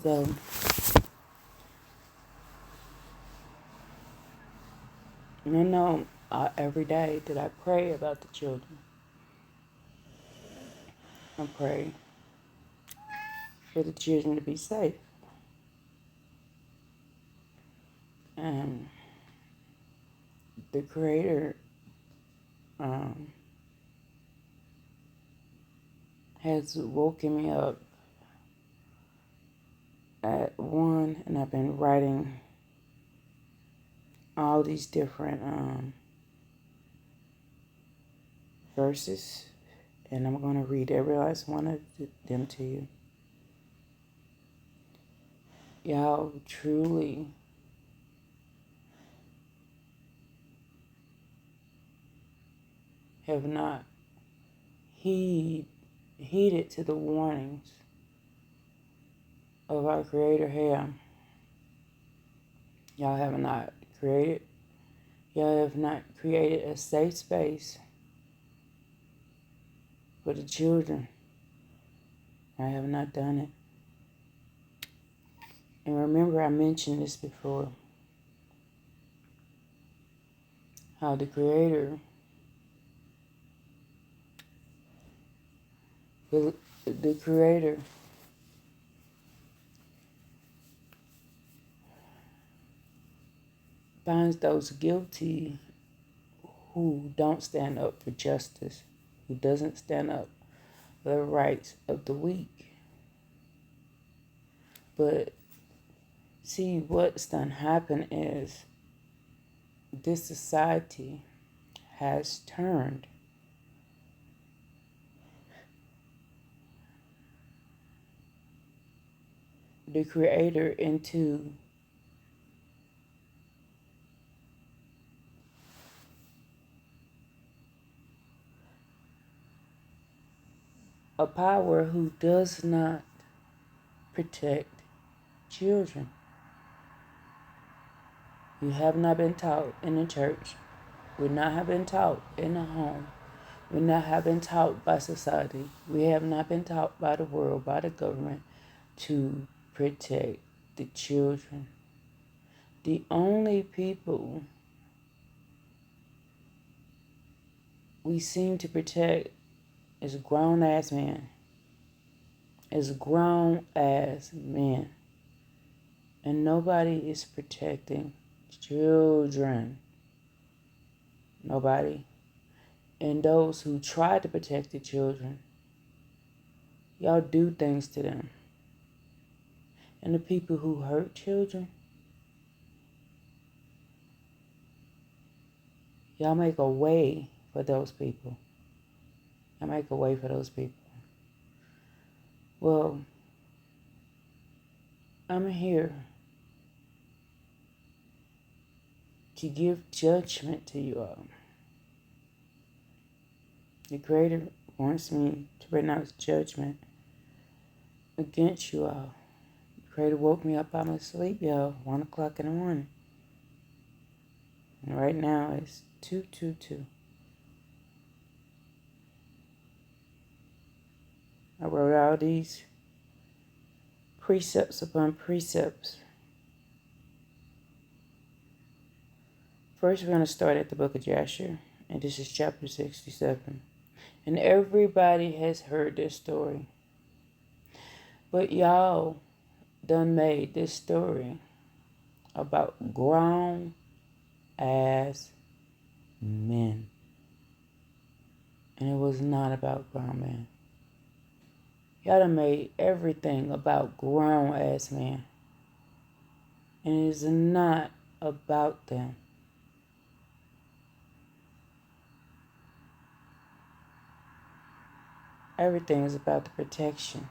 So, every day that I pray about the children, I pray for the children to be safe. And the Creator has woken me up at 1, and I've been writing all these different verses, and I'm going to read every last one of them to you. Y'all truly have not heeded to the warnings of our Creator here. Y'all have not created a safe space for the children. I have not done it. And remember, I mentioned this before, how the Creator finds those guilty who don't stand up for justice, who doesn't stand up for the rights of the weak. But see, what's done happen is this society has turned the Creator into a power who does not protect children. You have not been taught in the church. We not have been taught in the home. We not have been taught by society. We have not been taught by the world, by the government, to protect the children. The only people we seem to protect is grown-ass men. Is grown-ass men. And nobody is protecting children. Nobody. And those who try to protect the children, y'all do things to them. And the people who hurt children, y'all make a way for those people. Y'all make a way for those people. Well, I'm here to give judgment to you all. The Creator wants me to pronounce judgment against you all. The Creator woke me up out of my sleep, y'all, 1 o'clock in the morning. And right now it's 2:22. I wrote all these precepts upon precepts. First, we're going to start at the book of Jasher, and this is chapter 67. And everybody has heard this story. But y'all done made this story about grown-ass men. And it was not about grown men. Y'all done made everything about grown-ass men. And it is not about them. Everything is about the protection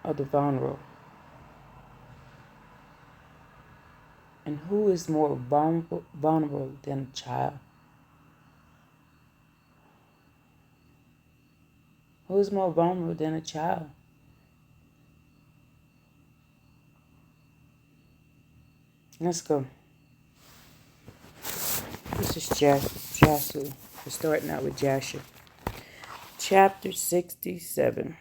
of the vulnerable. And who is more vulnerable than a child? Who is more vulnerable than a child? Let's go. This is Jasher. We're starting out with Jasher. Chapter 67.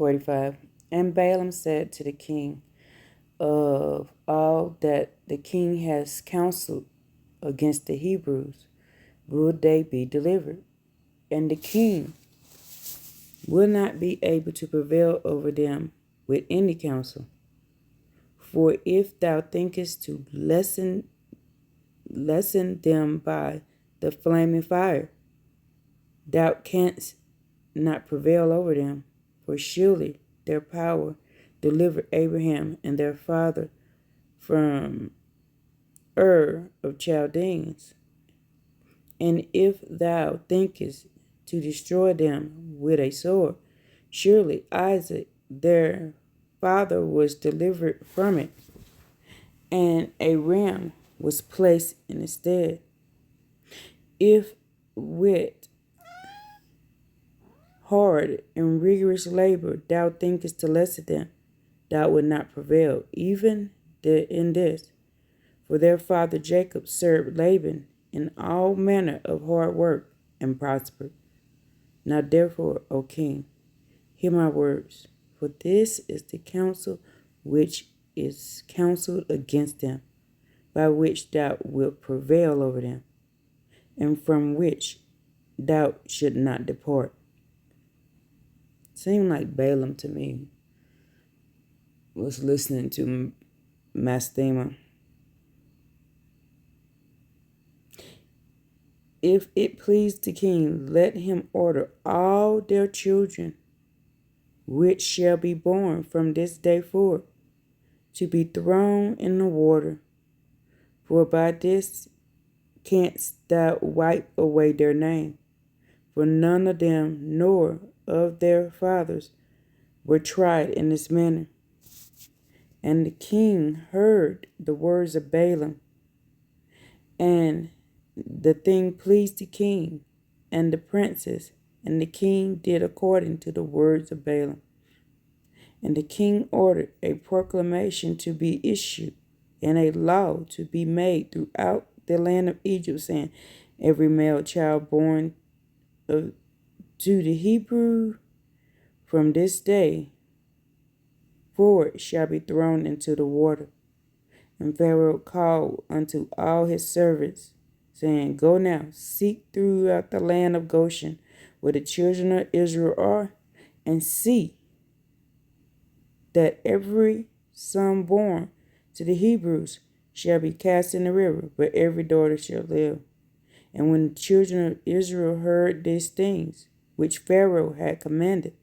45. And Balaam said to the king of all that the king has counseled against the Hebrews, will they be delivered? And the king will not be able to prevail over them with any counsel. For if thou thinkest to lessen them by the flaming fire, thou canst not prevail over them. For surely their power delivered Abraham and their father from Ur of Chaldeans. And if thou thinkest to destroy them with a sword, surely Isaac their father was delivered from it, and a ram was placed in its stead. If with hard and rigorous labor thou thinkest to lessen them, thou wilt not prevail, even in this. For their father Jacob served Laban in all manner of hard work and prospered. Now therefore, O king, hear my words, for this is the counsel which is counseled against them, by which thou wilt prevail over them, and from which thou should not depart. Seemed like Balaam to me was listening to Mastema. If it please the king, let him order all their children, which shall be born from this day forth, to be thrown in the water. For by this canst thou wipe away their name. For none of them, nor of their fathers, were tried in this manner. And the king heard the words of Balaam, and the thing pleased the king and the princes, and the king did according to the words of Balaam. And the king ordered a proclamation to be issued and a law to be made throughout the land of Egypt, saying, every male child born to the Hebrew from this day forward shall be thrown into the water. And Pharaoh called unto all his servants, saying, go now, seek throughout the land of Goshen, where the children of Israel are, and see that every son born to the Hebrews shall be cast in the river, but every daughter shall live. And when the children of Israel heard these things, which Pharaoh had commanded,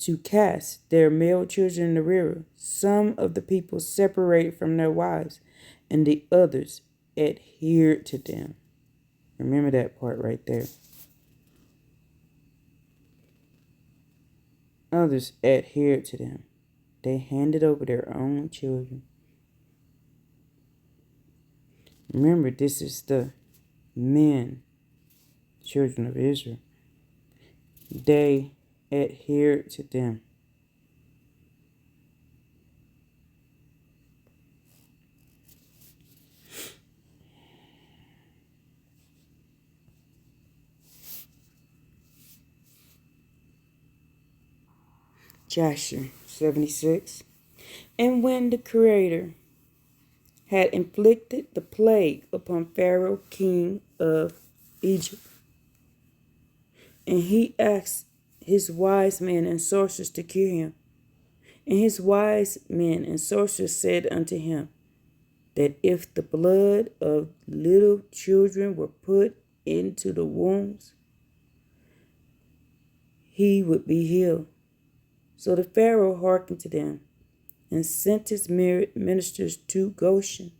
to cast their male children in the river, some of the people separated from their wives, and the others adhered to them. Remember that part right there. Others adhered to them. They handed over their own children. Remember, this is the men, children of Israel. They adhered to them. Joshua 76. And when the Creator had inflicted the plague upon Pharaoh, king of Egypt, and he asked his wise men and sorcerers to cure him. And his wise men and sorcerers said unto him, that if the blood of little children were put into the wounds, he would be healed. So the Pharaoh hearkened to them, and sent his ministers to Goshen,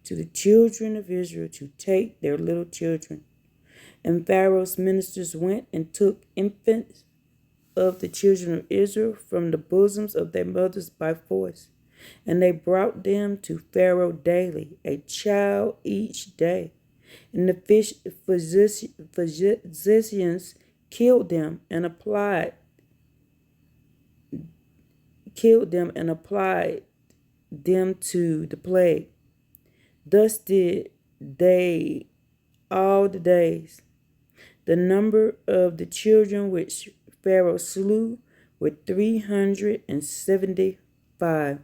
to the children of Israel, to take their little children. And Pharaoh's ministers went and took infants of the children of Israel from the bosoms of their mothers by force. And they brought them to Pharaoh daily, a child each day. And the physicians killed them and applied them to the plague. Thus did they all the days. The number of the children which Pharaoh slew were 375.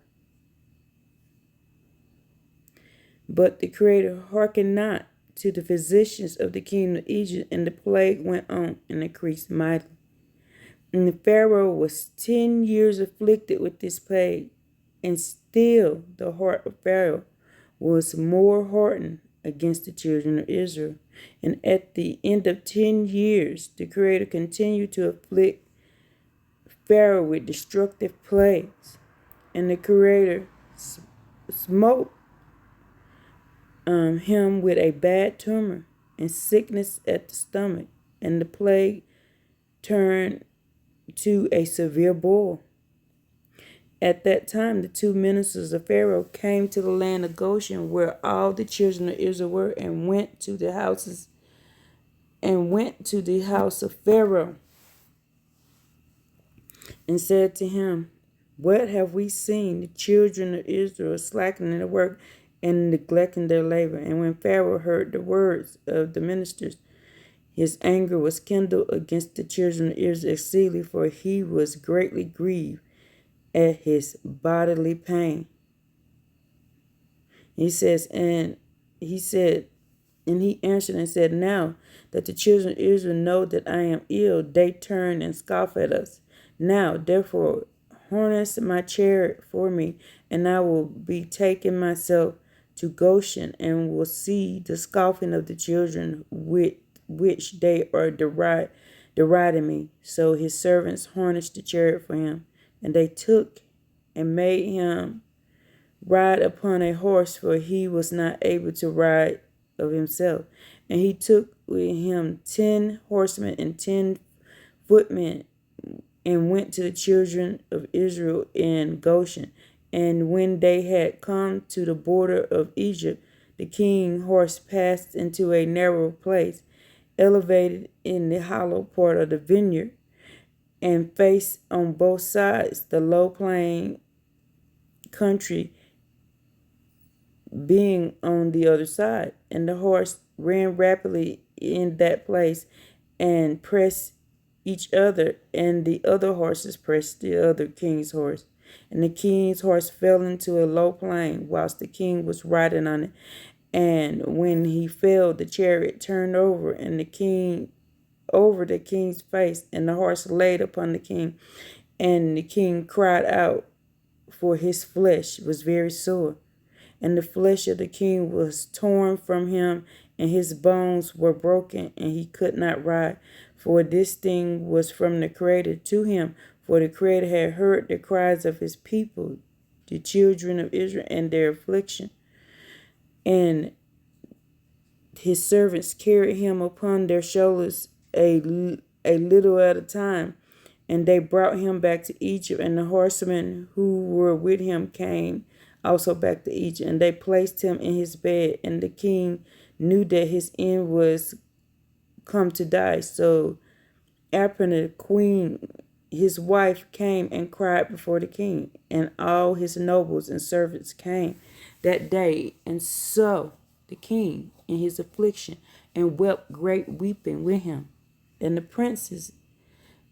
But the Creator hearkened not to the physicians of the king of Egypt, and the plague went on and increased mightily. And the Pharaoh was 10 years afflicted with this plague, and still the heart of Pharaoh was more hardened against the children of Israel. And at the end of 10 years, the Creator continued to afflict Pharaoh with destructive plagues. And the Creator smote him with a bad tumor and sickness at the stomach, and the plague turned to a severe boil. At that time, the two ministers of Pharaoh came to the land of Goshen, where all the children of Israel were, and went to the house of Pharaoh, and said to him, "What have we seen? The children of Israel slackening their work and neglecting their labor." And when Pharaoh heard the words of the ministers, his anger was kindled against the children of Israel exceedingly, for he was greatly grieved at his bodily pain. He says, and he answered and said, "Now that the children of Israel know that I am ill, they turn and scoff at us. Now, therefore, harness my chariot for me, and I will be taking myself to Goshen, and will see the scoffing of the children with which they are deriding me." So his servants harnessed the chariot for him, and they took and made him ride upon a horse, for he was not able to ride of himself. And he took with him 10 horsemen and 10 footmen, and went to the children of Israel in Goshen. And when they had come to the border of Egypt, the king's horse passed into a narrow place, elevated in the hollow part of the vineyard, and faced on both sides the low plain country being on the other side. And the horse ran rapidly in that place and pressed each other, and the other horses pressed the other king's horse. And the king's horse fell into a low plain whilst the king was riding on it. And when he fell, the chariot turned over, and the king's face, and the horse laid upon the king. And the king cried out, for his flesh was very sore. And the flesh of the king was torn from him, and his bones were broken, and he could not ride. For this thing was from the Creator to him, for the Creator had heard the cries of his people, the children of Israel, and their affliction. And his servants carried him upon their shoulders a little at a time, and they brought him back to Egypt. And the horsemen who were with him came also back to Egypt, and they placed him in his bed. And the king knew that his end was come to die. So Apenah, the queen, his wife, came and cried before the king, and all his nobles and servants came that day, and saw the king in his affliction, and wept great weeping with him. And the princes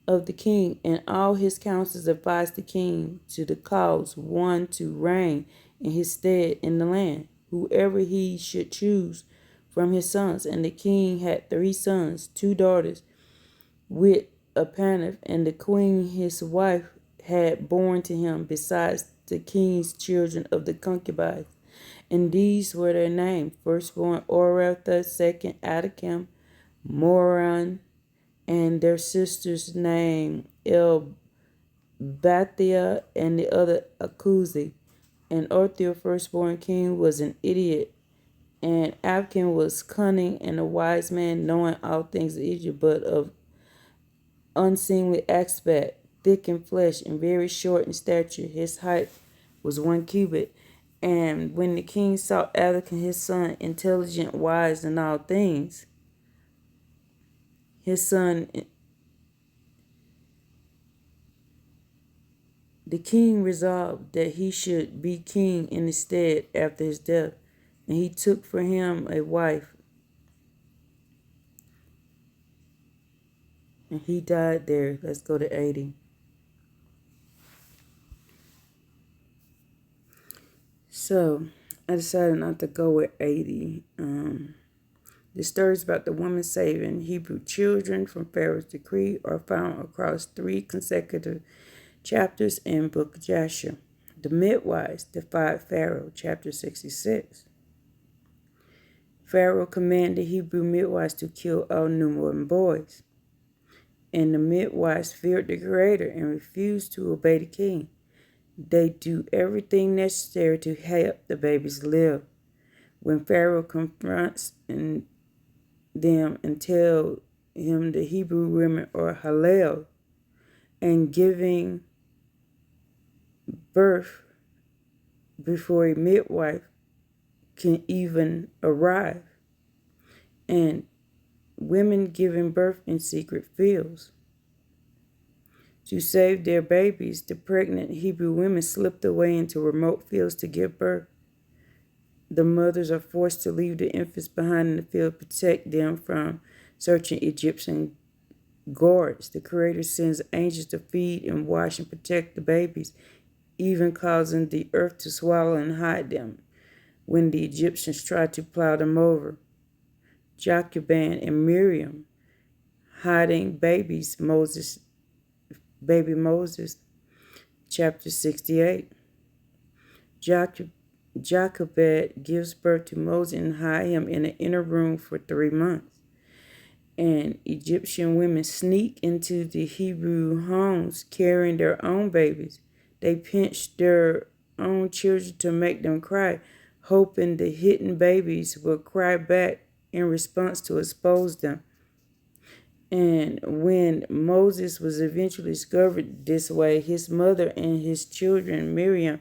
of the king and all his counselors advised the king to the cause one to reign in his stead in the land, whoever he should choose from his sons. And the king had 3 sons, 2 daughters, with Apenah, and the queen his wife had born to him, besides the king's children of the concubines. And these were their names: firstborn Oratha, second Adakim, Moran, and their sister's name Elbathia, and the other Akuzi. And Othniel, firstborn king, was an idiot, and Abkin was cunning and a wise man, knowing all things of Egypt, but of unseemly aspect, thick in flesh, and very short in stature. His height was 1 cubit. And when the king saw Adakim his son intelligent, wise in all things, the king resolved that he should be king in his stead after his death. And he took for him a wife, and he died there. Let's go to 80. So I decided not to go with 80. The stories about the woman saving Hebrew children from Pharaoh's decree are found across 3 consecutive chapters in Book of Joshua. The midwives defied Pharaoh, chapter 66. Pharaoh commanded Hebrew midwives to kill all newborn boys, and the midwives feared the Creator and refused to obey the king. They do everything necessary to help the babies live. When Pharaoh confronts them and tells him the Hebrew women are halal and giving birth before a midwife can even arrive, and women giving birth in secret fields. To save their babies, the pregnant Hebrew women slipped away into remote fields to give birth. The mothers are forced to leave the infants behind in the field to protect them from searching Egyptian guards. The Creator sends angels to feed and wash and protect the babies, even causing the earth to swallow and hide them when the Egyptians tried to plow them over. Jochebed and Miriam hiding baby Moses, chapter 68. Jochebed gives birth to Moses and hide him in an inner room for 3 months. And Egyptian women sneak into the Hebrew homes carrying their own babies. They pinch their own children to make them cry, hoping the hidden babies will cry back in response to expose them. And when Moses was eventually discovered this way, his mother and his children, Miriam,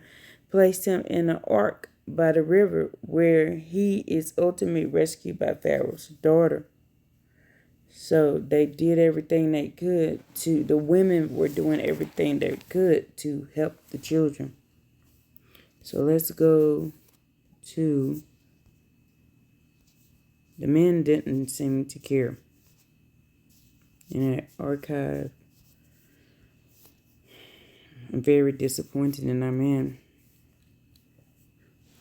placed him in an ark by the river where he is ultimately rescued by Pharaoh's daughter. So they did everything they could the women were doing everything they could to help the children. So let's go to the men didn't seem to care. In that archive, I'm very disappointed in our men.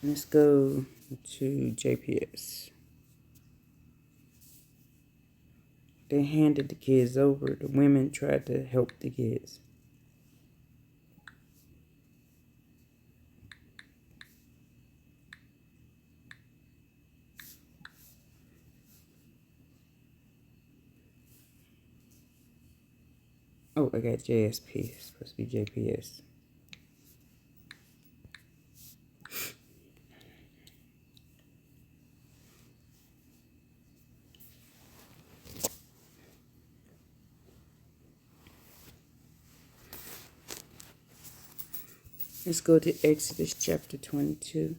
Let's go to JPS. They handed the kids over. The women tried to help the kids. Oh, I got JSP. It's supposed to be JPS. Let's go to Exodus chapter 22.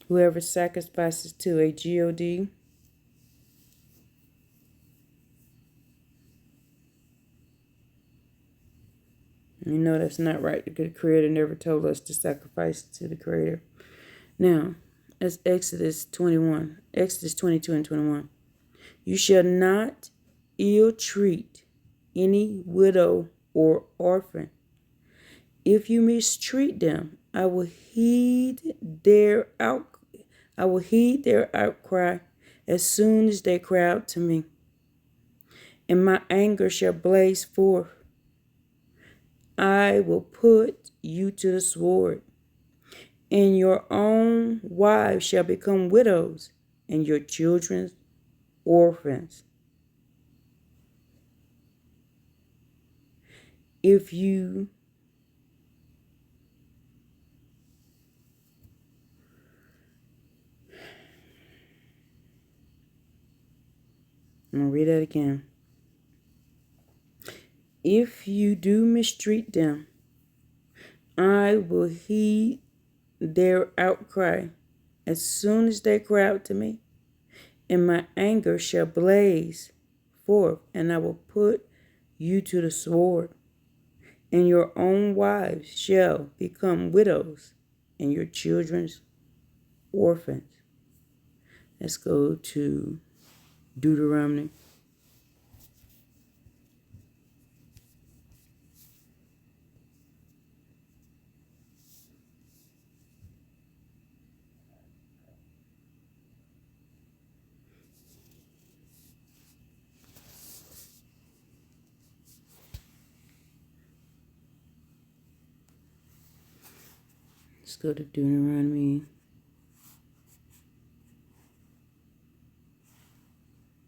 Whoever sacrifices to a god You know that's not right. The Creator never told us to sacrifice to the Creator. Now, that's Exodus 21. Exodus 22 and 21. You shall not ill treat any widow or orphan. If you mistreat them, I will heed their outcry as soon as they cry out to me. And my anger shall blaze forth. I will put you to the sword, and your own wives shall become widows, and your children orphans. If you I'm going to read that again. If you do mistreat them, I will heed their outcry as soon as they cry out to me, and my anger shall blaze forth, and I will put you to the sword, and your own wives shall become widows, and your children's orphans. Let's go to Deuteronomy. Let's go to Deuteronomy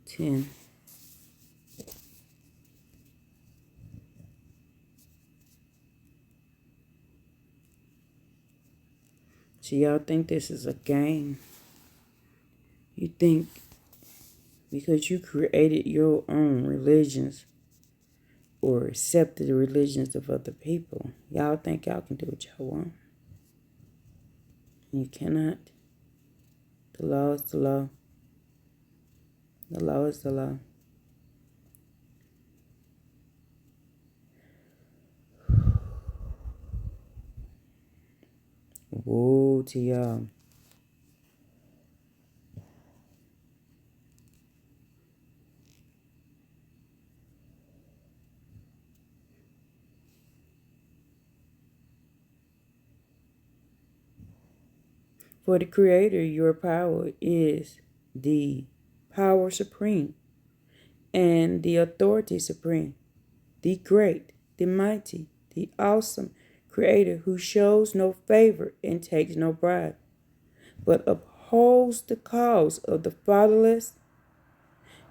10. So y'all think this is a game. You think because you created your own religions or accepted the religions of other people, y'all think y'all can do what y'all want. You cannot. The law is the law. The law is the law. Woe to y'all. For the Creator, your power is the power supreme and the authority supreme, the great, the mighty, the awesome Creator who shows no favor and takes no bribe, but upholds the cause of the fatherless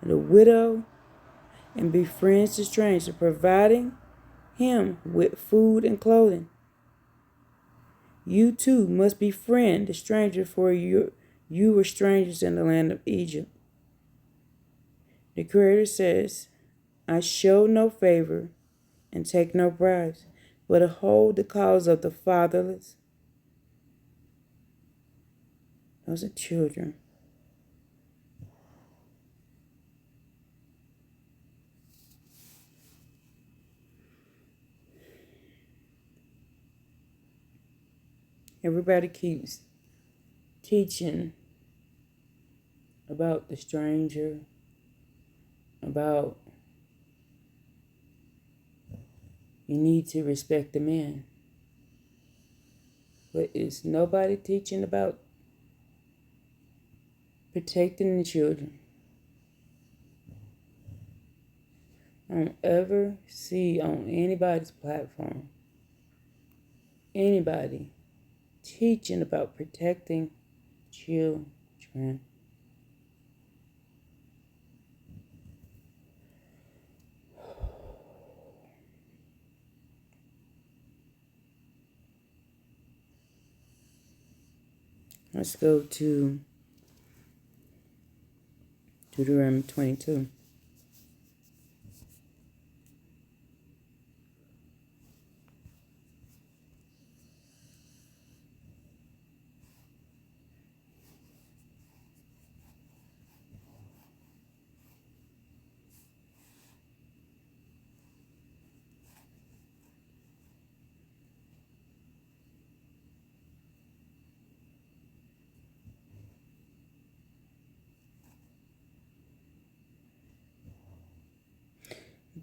and the widow and befriends the stranger, providing him with food and clothing. You too must befriend the stranger, for you were strangers in the land of Egypt. The Creator says, I show no favor and take no bribes, but uphold the cause of the fatherless. Those are children. Everybody keeps teaching about the stranger, about you need to respect the man. But is nobody teaching about protecting the children? I don't ever see on anybody's platform anybody teaching about protecting children. Let's go to Deuteronomy 22.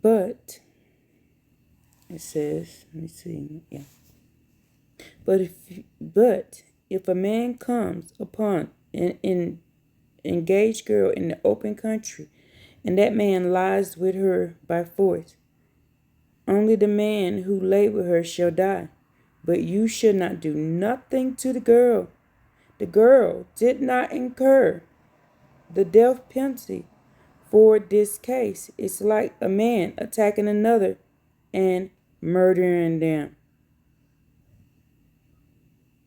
But it says, let me see, yeah. But if a man comes upon an engaged girl in the open country, and that man lies with her by force, only the man who lay with her shall die. But you should not do nothing to the girl. The girl did not incur the death penalty. For this case is like a man attacking another and murdering them.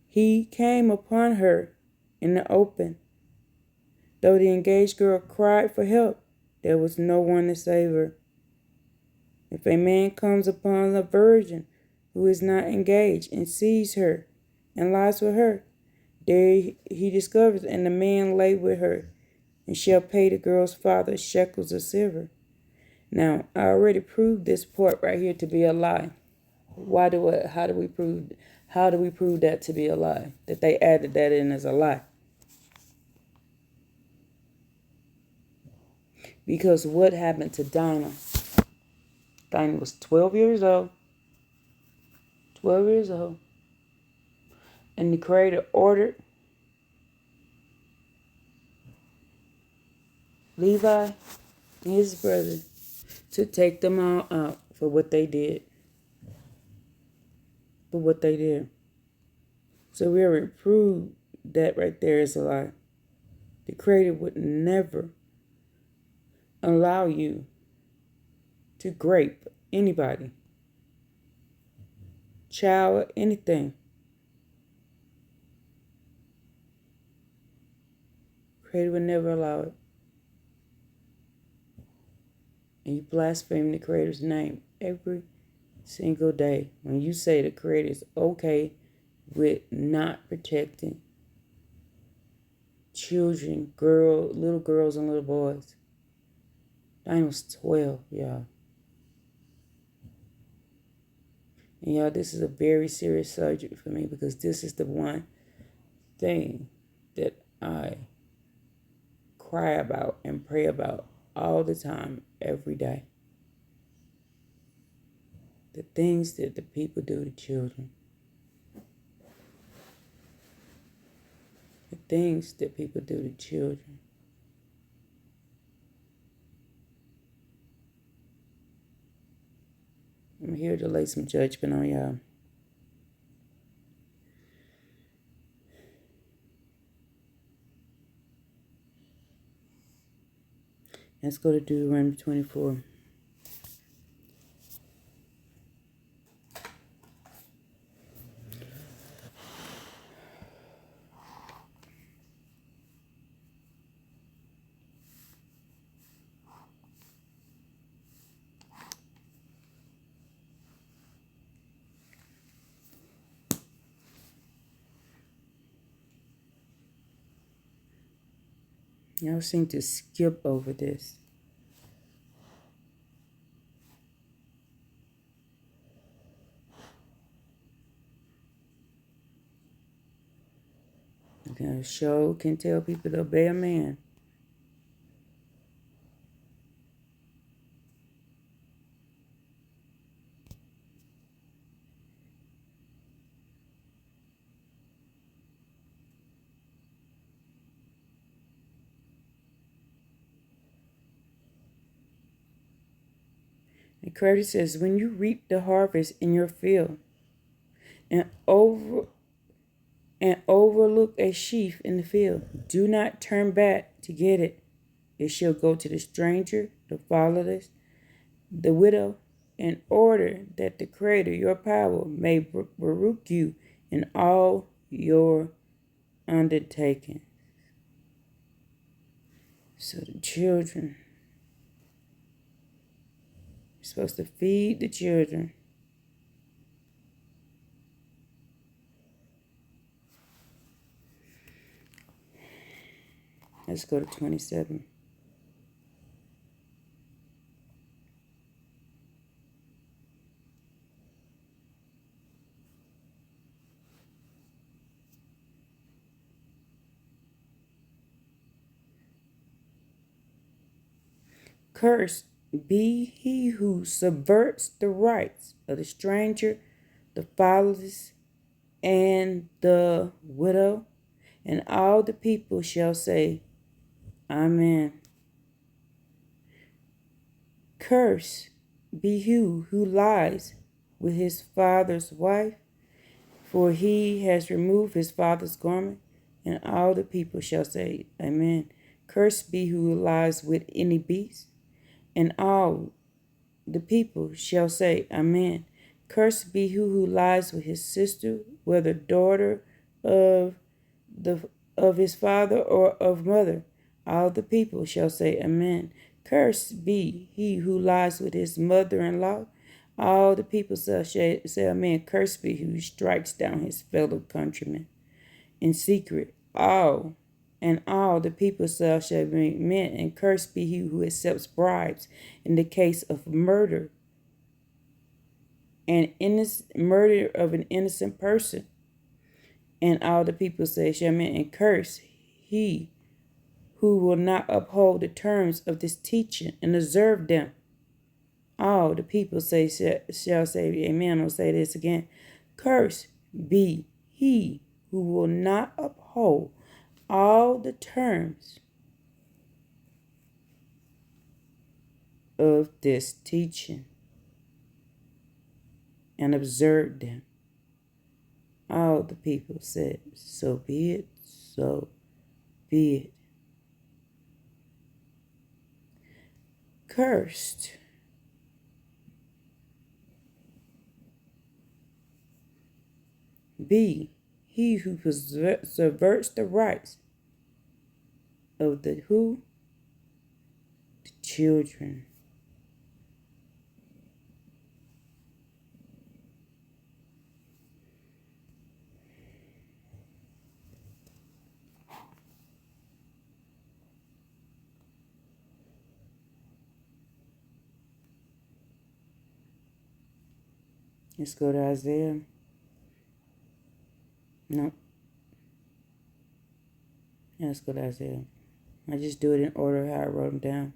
He came upon her in the open. Though the engaged girl cried for help, there was no one to save her. If a man comes upon a virgin who is not engaged and sees her and lies with her, there he discovers, and the man lay with her, and shall pay the girl's father shekels of silver. Now, I already proved this part right here to be a lie. How do we prove that to be a lie? That they added that in as a lie. Because what happened to Dinah? Dinah was 12 years old. 12 years old. And the Creator ordered Levi and his brother to take them all out for what they did. For what they did. So we already proved that right there is a lie. The Creator would never allow you to grape anybody, child, anything. Creator would never allow it. And you blaspheme the Creator's name every single day when you say the Creator is okay with not protecting children, little girls and little boys. Dinah was 12, y'all. And y'all, this is a very serious subject for me, because this is the one thing that I cry about and pray about all the time, every day. The things that the people do to children. The things that people do to children. I'm here to lay some judgment on y'all. Let's go to Deuteronomy 24. Y'all seem to skip over this. A show can tell people to obey a man. And Curtis says, when you reap the harvest in your field and overlook a sheaf in the field, do not turn back to get it. It shall go to the stranger, the fatherless, the widow, in order that the Creator, your power, may rebuke you in all your undertaking. So the children, you're supposed to feed the children. Let's go to 27. Cursed be he who subverts the rights of the stranger, the fatherless, and the widow. And all the people shall say, Amen. Curse be he who lies with his father's wife, for he has removed his father's garment. And all the people shall say, Amen. Cursed be who lies with any beast. And all the people shall say, Amen. Cursed be who lies with his sister, whether daughter of his father or of mother. All the people shall say, Amen. Cursed be he who lies with his mother-in-law. All the people shall say, Amen. Cursed be who strikes down his fellow countrymen in secret. All the people shall say, Amen. And cursed be he who accepts bribes in the case of murder murder of an innocent person. And all the people say, Amen. And curse he who will not uphold the terms of this teaching and observe them. All the people shall say, Amen. I'll say this again. Curse be he who will not uphold all the terms of this teaching and observe them. All the people said, so be it, so be it. Cursed be he who subverts the rights of the who? The children. Let's go to Isaiah. No. Yeah, let's go to Isaiah. I just do it in order how I wrote them down.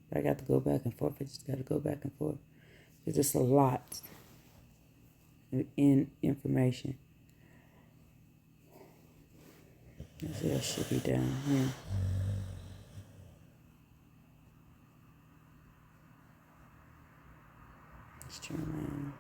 But I got to go back and forth. I just got to go back and forth. It's just a lot in information. Isaiah should be down here. Let's turn around.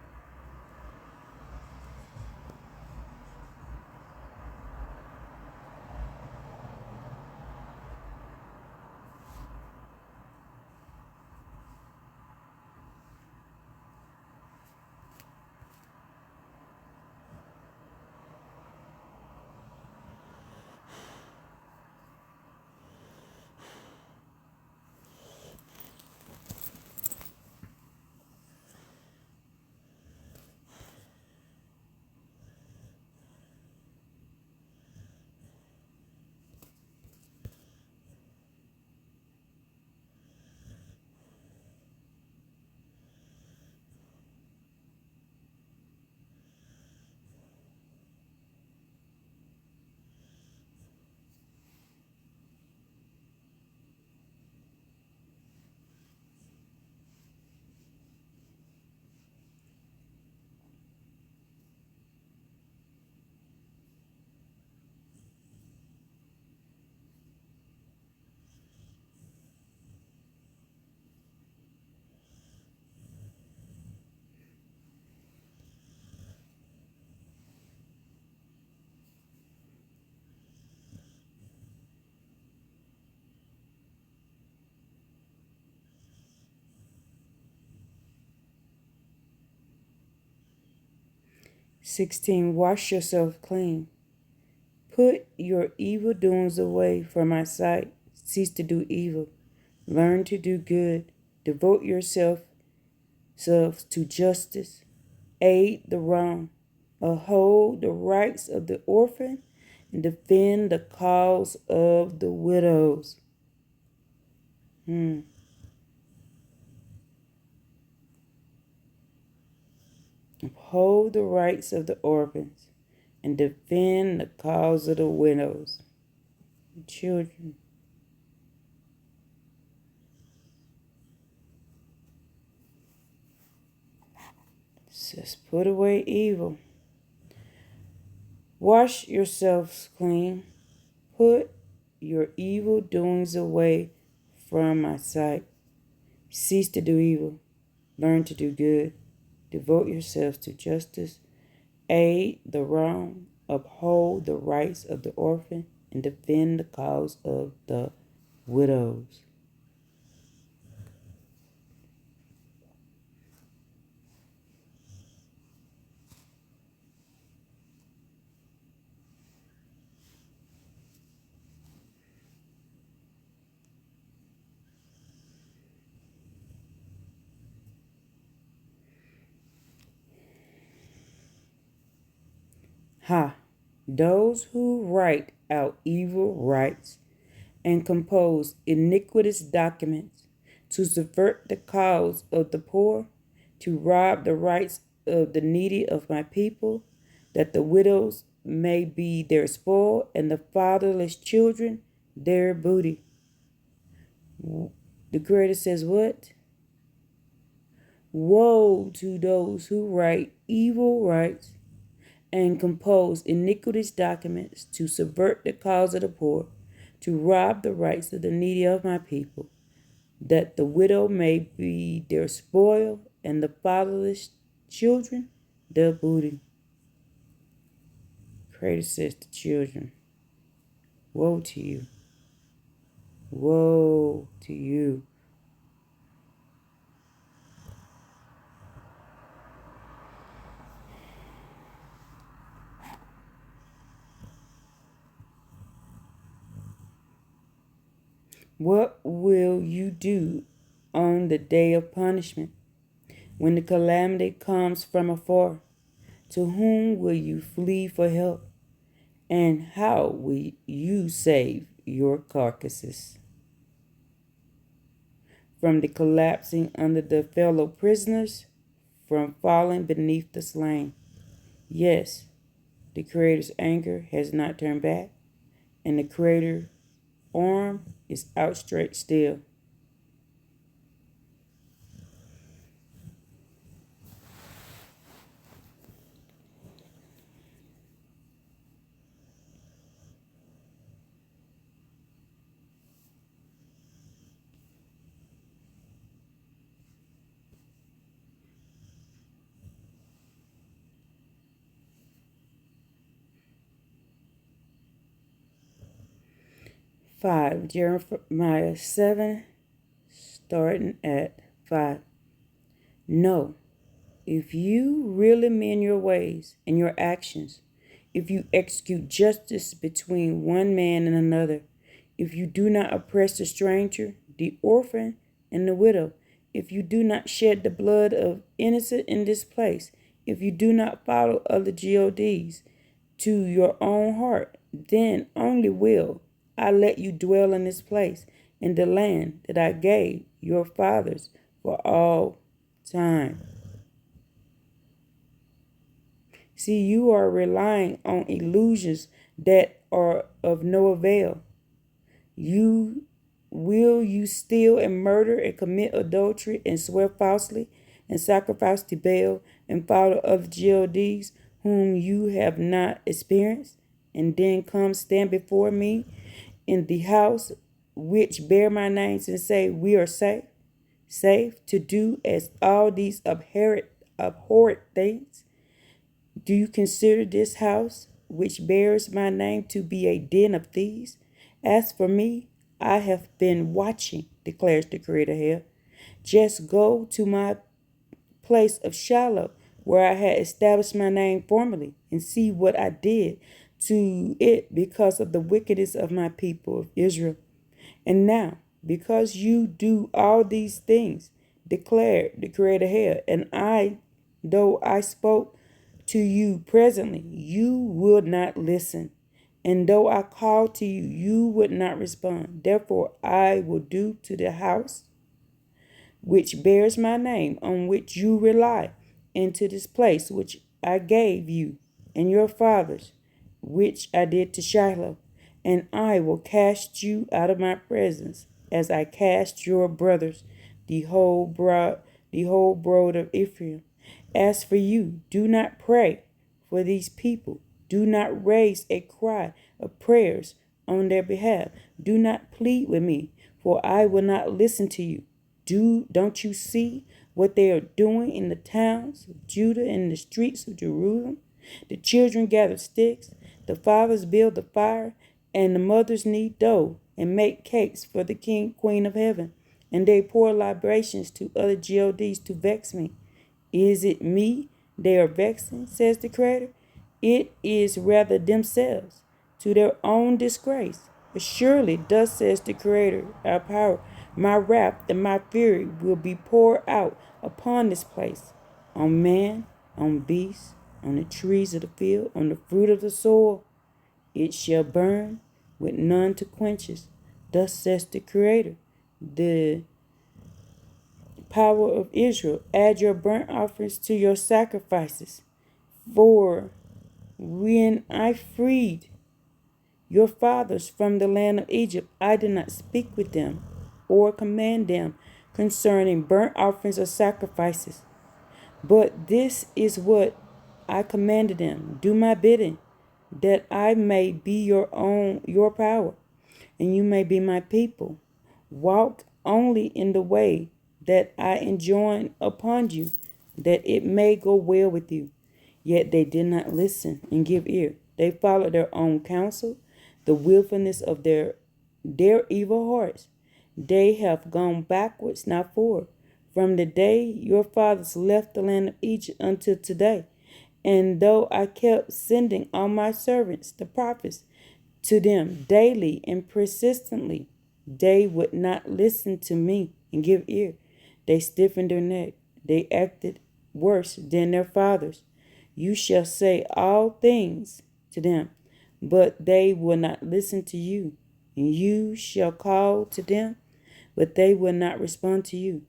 Wash yourself clean. Put your evil doings away from my sight. Cease to do evil. Learn to do good. Devote yourselves to justice. Aid the wrong. Uphold the rights of the orphan and defend the cause of the widows. Uphold the rights of the orphans and defend the cause of the widows. The children. says, put away evil. Wash yourselves clean. Put your evil doings away from my sight. Cease to do evil. Learn to do good. Devote yourselves to justice. Aid the wrong. Uphold the rights of the orphan. And defend the cause of the widows. Ha! Those who write out evil rights and compose iniquitous documents to subvert the cause of the poor, to rob the rights of the needy of my people, that the widows may be their spoil and the fatherless children their booty. The Creator says, what? Woe to those who write evil rights and compose iniquitous documents to subvert the cause of the poor, to rob the rights of the needy of my people, that the widow may be their spoil and the fatherless children their booty. Creator says to children, woe to you. Woe to you. What will you do on the day of punishment, when the calamity comes from afar? To whom will you flee for help? And how will you save your carcasses? From the collapsing under the fellow prisoners, from falling beneath the slain. Yes, the Creator's anger has not turned back, and the Creator's arm is outstretched still. Five, Jeremiah 7, starting at 5. No, if you really mend your ways and your actions, if you execute justice between one man and another, if you do not oppress the stranger, the orphan, and the widow, if you do not shed the blood of innocent in this place, if you do not follow other gods to your own heart, then only will I let you dwell in this place, in the land that I gave your fathers for all time. See, you are relying on illusions that are of no avail. You steal and murder and commit adultery and swear falsely and sacrifice to Baal and follow other gods whom you have not experienced, and then come stand before me in the house which bear my names and say, we are safe to do as all these abhorrent things? Do you consider this house, which bears my name, to be a den of thieves? As for me, I have been watching, declares the Creator here. Just go to my place of Shiloh, where I had established my name formerly, and see what I did to it because of the wickedness of my people of Israel. And now, because you do all these things, declared the Creator here, and though I spoke to you presently, you would not listen. And though I called to you, you would not respond. Therefore, I will do to the house which bears my name, on which you rely, and to this place which I gave you and your fathers, which I did to Shiloh, and I will cast you out of my presence, as I cast your brothers, the whole brood of Ephraim. As for you, do not pray for these people. Do not raise a cry of prayers on their behalf. Do not plead with me, for I will not listen to you. Don't you see what they are doing in the towns of Judah and in the streets of Jerusalem? The children gather sticks, the fathers build the fire, and the mothers knead dough and make cakes for the queen of heaven. And they pour libations to other gods to vex me. Is it me they are vexing, says the Creator? It is rather themselves, to their own disgrace. But surely, thus says the Creator, our power, my wrath and my fury will be poured out upon this place, on man, on beast, on the trees of the field, on the fruit of the soil. It shall burn with none to quench it. Thus says the Creator, the power of Israel. Add your burnt offerings to your sacrifices. For when I freed your fathers from the land of Egypt, I did not speak with them or command them concerning burnt offerings or sacrifices. But this is what I commanded them: do my bidding, that I may be your power, and you may be my people. Walk only in the way that I enjoin upon you, that it may go well with you. Yet they did not listen and give ear. They followed their own counsel, the willfulness of their evil hearts. They have gone backwards, not forward, from the day your fathers left the land of Egypt until today. And though I kept sending all my servants, the prophets, to them daily and persistently, they would not listen to me and give ear. They stiffened their neck. They acted worse than their fathers. You shall say all things to them, but they will not listen to you. And you shall call to them, but they will not respond to you.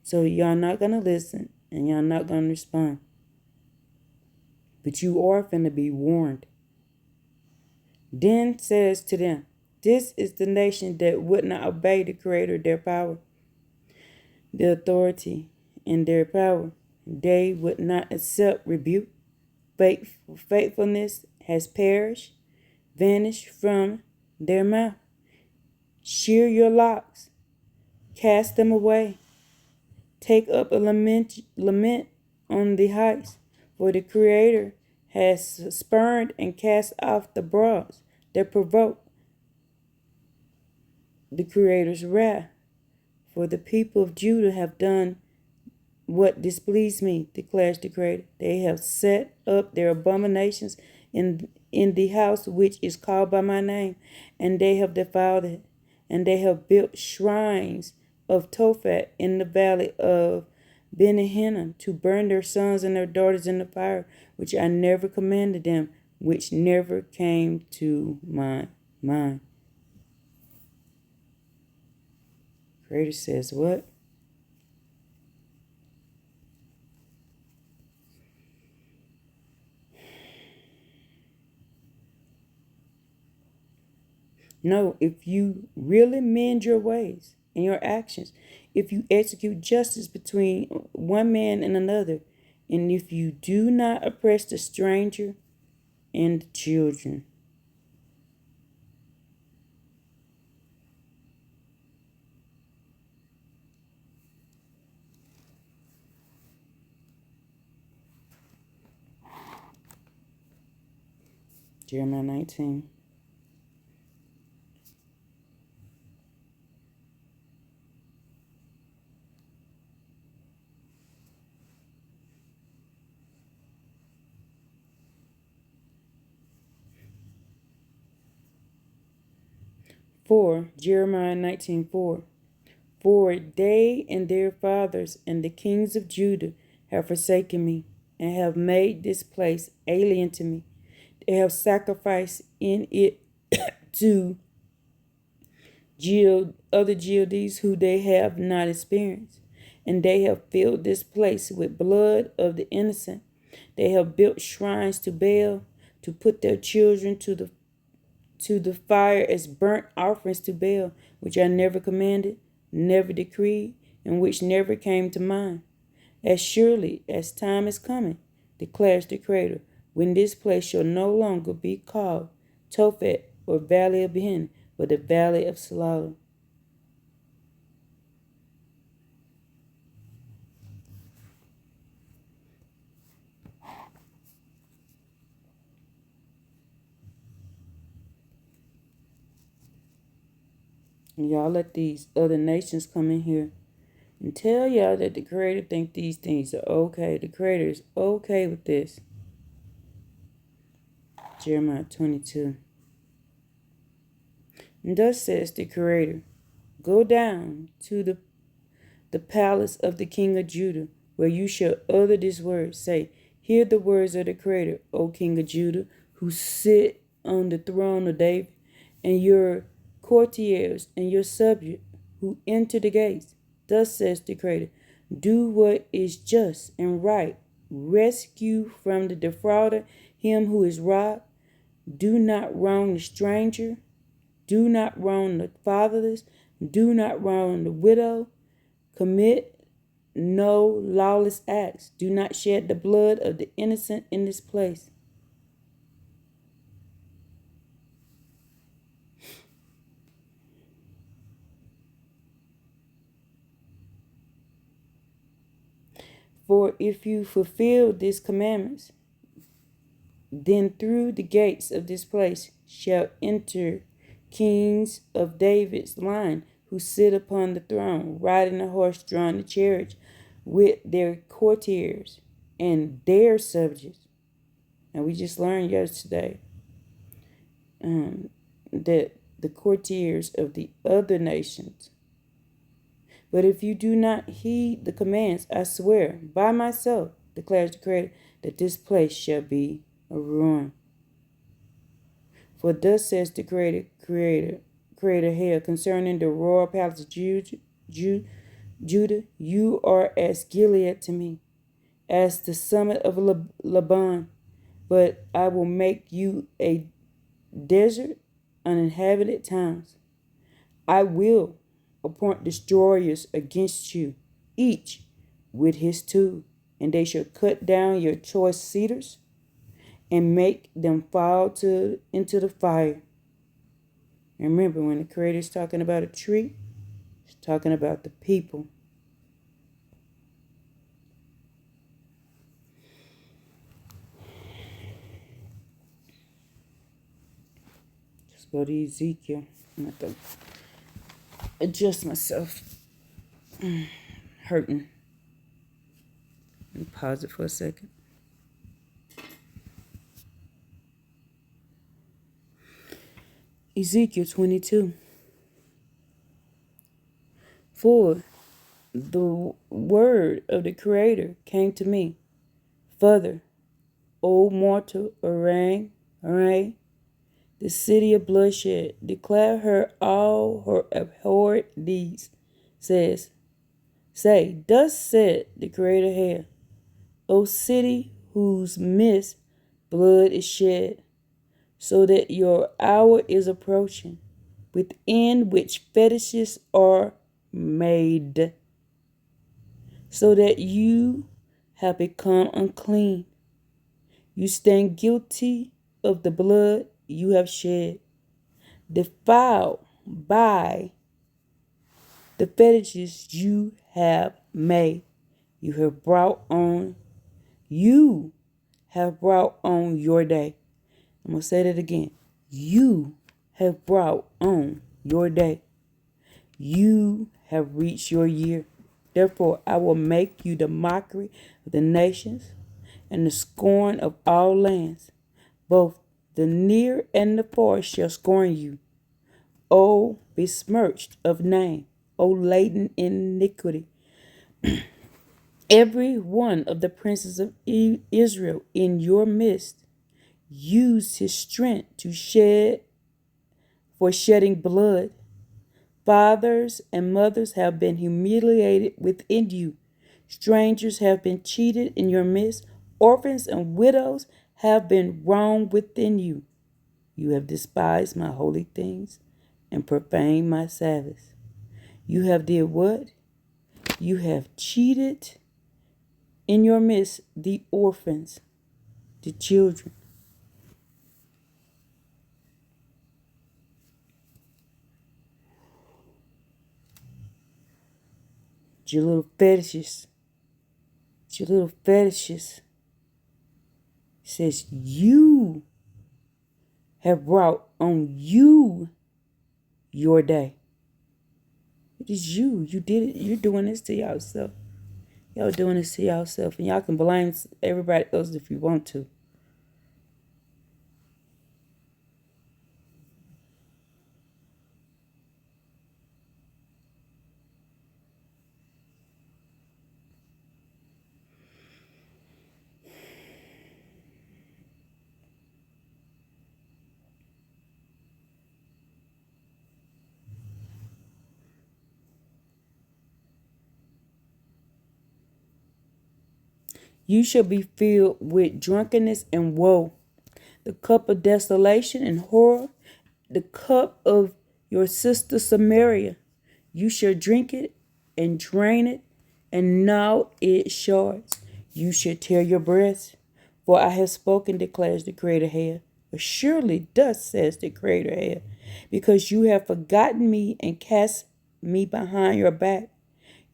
So y'all not going to listen, and y'all not going to respond. But you are finna be warned. Then says to them, this is the nation that would not obey the Creator, their power, their authority, and their power. They would not accept rebuke. Faithfulness has perished, vanished from their mouth. Shear your locks, cast them away. Take up a lament on the heights, for the Creator has spurned and cast off the broads that provoke the Creator's wrath. For the people of Judah have done what displeased me, declares the Creator. They have set up their abominations in the house which is called by my name, and they have defiled it. And they have built shrines of Tophet in the valley of Ben-Hinnom to burn their sons and their daughters in the fire, which I never commanded them, which never came to my mind. Creator says what? No, if you really mend your ways and your actions, if you execute justice between one man and another, and if you do not oppress the stranger and the children. Jeremiah 19. Jeremiah 19:4. For they and their fathers and the kings of Judah have forsaken me, and have made this place alien to me. They have sacrificed in it to other gods who they have not experienced, and they have filled this place with blood of the innocent. They have built shrines to Baal, to put their children to the fire as burnt offerings to Baal, which I never commanded, never decreed, and which never came to mind. As surely as time is coming, declares the Creator, when this place shall no longer be called Tophet or Valley of Ben, but the Valley of Slaughter. And y'all let these other nations come in here and tell y'all that the Creator think these things are okay. The Creator is okay with this. Jeremiah 22. And thus says the Creator, go down to the palace of the king of Judah, where you shall utter this word. Say, hear the words of the Creator, O king of Judah, who sit on the throne of David, and your courtiers and your subjects who enter the gates. Thus says the Creator, do what is just and right. Rescue from the defrauder him who is robbed. Do not wrong the stranger. Do not wrong the fatherless. Do not wrong the widow. Commit no lawless acts. Do not shed the blood of the innocent in this place. For if you fulfill these commandments, then through the gates of this place shall enter kings of David's line, who sit upon the throne, riding a horse drawn the chariot, with their courtiers and their subjects. And we just learned yesterday that the courtiers of the other nations. But if you do not heed the commands, I swear by myself, declares the Creator, that this place shall be a ruin. For thus says the Creator here concerning the royal palace of Judah, you are as Gilead to me, as the summit of Lebanon, but I will make you a desert, uninhabited towns. I will appoint destroyers against you, each with his tool, and they shall cut down your choice cedars and make them fall into the fire. And remember, when the Creator is talking about a tree, he's talking about the people. Let's go to Ezekiel. I'm going to have to adjust myself. Hurting. Let me pause it for a second. Ezekiel 22. For the word of the Creator came to me. Further, O mortal, Arang, the city of bloodshed, declare her all her abhorred deeds. Say, thus said the Creator here, O city whose midst blood is shed, so that your hour is approaching, within which fetishes are made, so that you have become unclean. You stand guilty of the blood you have shed, defiled by the fetishes you have made. You have brought on your day. I'm going to say that again. You have brought on your day. You have reached your year. Therefore, I will make you the mockery of the nations and the scorn of all lands. Both the near and the far shall scorn you. O besmirched of name, O laden in iniquity. Every one of the princes of Israel in your midst used his strength to shed for shedding blood. Fathers and mothers have been humiliated within you. Strangers have been cheated in your midst. Orphans and widows have been wronged within you. You have despised my holy things and profaned my Sabbaths. You have did what? You have cheated in your midst the orphans, the children, your little fetishes, your little fetishes. It says you have brought on you your day. It is you. You did it. You're doing this to yourself. Y'all doing this to yourself. And y'all can blame everybody else if you want to. You shall be filled with drunkenness and woe, the cup of desolation and horror, the cup of your sister Samaria. You shall drink it and drain it, and gnaw its shards. You shall tear your breasts, for I have spoken, declares the Creator Head. Surely thus says the Creator Head, because you have forgotten me and cast me behind your back.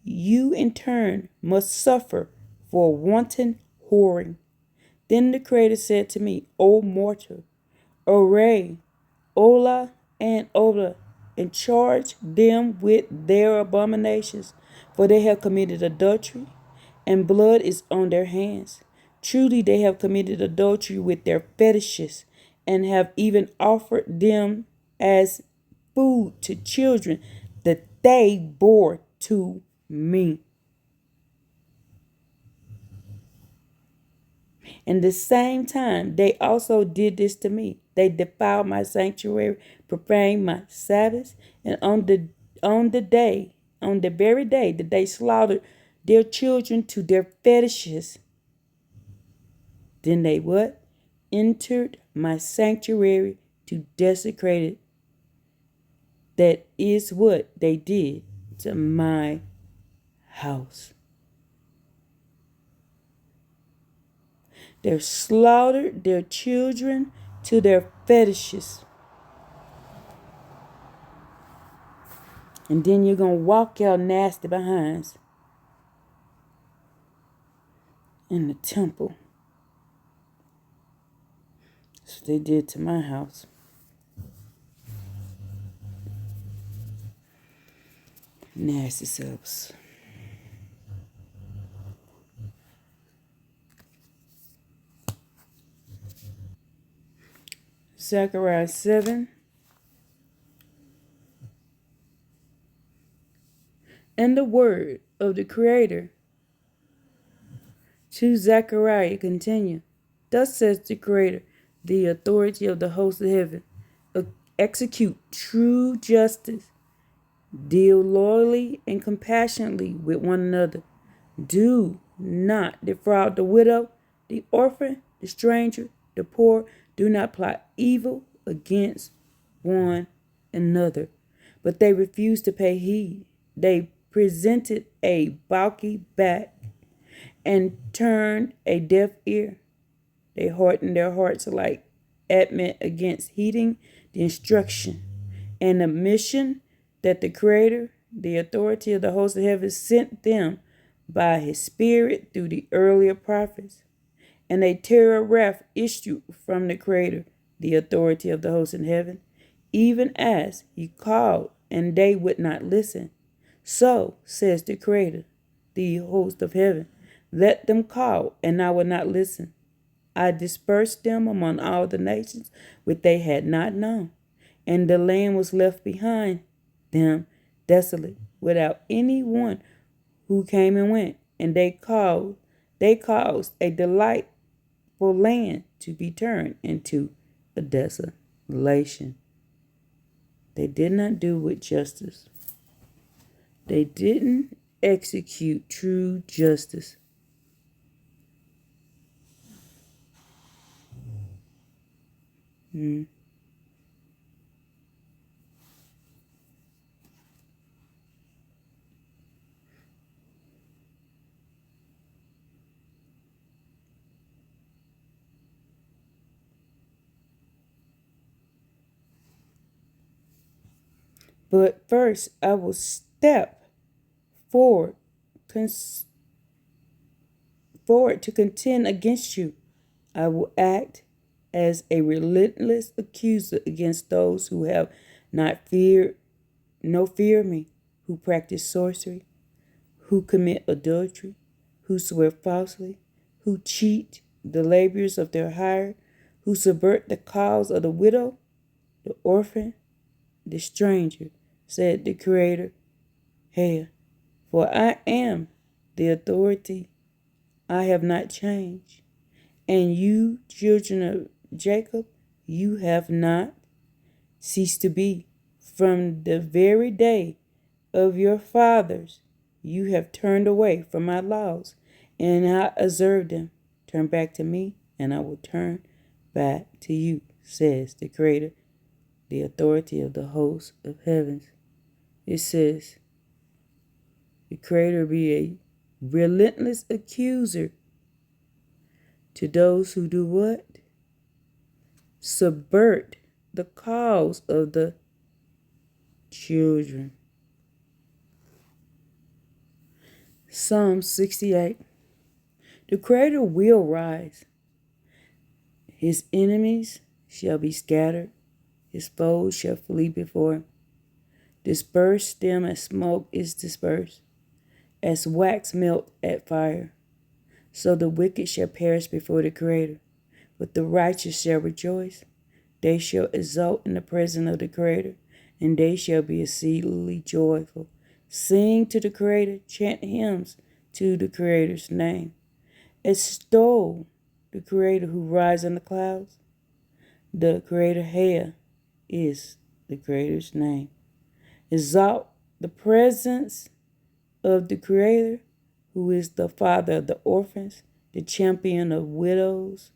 You in turn must suffer for wanton whoring. Then the Creator said to me, O mortal, array Ola and Ola, and charge them with their abominations, for they have committed adultery, and blood is on their hands. Truly they have committed adultery with their fetishes, and have even offered them as food to children that they bore to me. In the same time, they also did this to me. They defiled my sanctuary, profaned my Sabbaths, and on the very day that they slaughtered their children to their fetishes, then they what? Entered my sanctuary to desecrate it. That is what they did to my house. They slaughtered their children to their fetishes. And then you're going to walk your nasty behinds in the temple. That's what they did to my house. Nasty selves. Zechariah 7. And the word of the Creator to Zechariah continue. Thus says the Creator, the authority of the host of heaven. Execute true justice. Deal loyally and compassionately with one another. Do not defraud the widow, the orphan, the stranger, the poor. Do not plot evil against one another. But they refused to pay heed. They presented a balky back and turned a deaf ear. They hardened their hearts like adamant against heeding the instruction and the mission that the Creator, the authority of the host of heaven, sent them by his Spirit through the earlier prophets. And a terror wrath issued from the Creator, the authority of the host in heaven, even as he called, and they would not listen. So says the Creator, the host of heaven, let them call, and I will not listen. I dispersed them among all the nations which they had not known, and the land was left behind them desolate, without any one who came and went, and they caused a delightful land to be turned into a desolation. They did not do with justice. They didn't execute true justice. But first, I will step forward, forward to contend against you. I will act as a relentless accuser against those who have not feared, no fear of me, who practice sorcery, who commit adultery, who swear falsely, who cheat the laborers of their hire, who subvert the cause of the widow, the orphan, the stranger, said the Creator. Hey, for I am the authority. I have not changed. And you, children of Jacob, you have not ceased to be. From the very day of your fathers, you have turned away from my laws, and I observed them. Turn back to me, and I will turn back to you, says the Creator, the authority of the hosts of heavens. It says, the Creator be a relentless accuser to those who do what? Subvert the cause of the children. Psalm 68. The Creator will rise. His enemies shall be scattered. His foes shall flee before him. Dispersed them as smoke is dispersed, as wax melt at fire. So the wicked shall perish before the Creator, but the righteous shall rejoice. They shall exult in the presence of the Creator, and they shall be exceedingly joyful. Sing to the Creator, chant hymns to the Creator's name. Extol the Creator who rides in the clouds. The Creator Hea is the Creator's name. Exalt the presence of the Creator, who is the Father of the orphans, the champion of widows,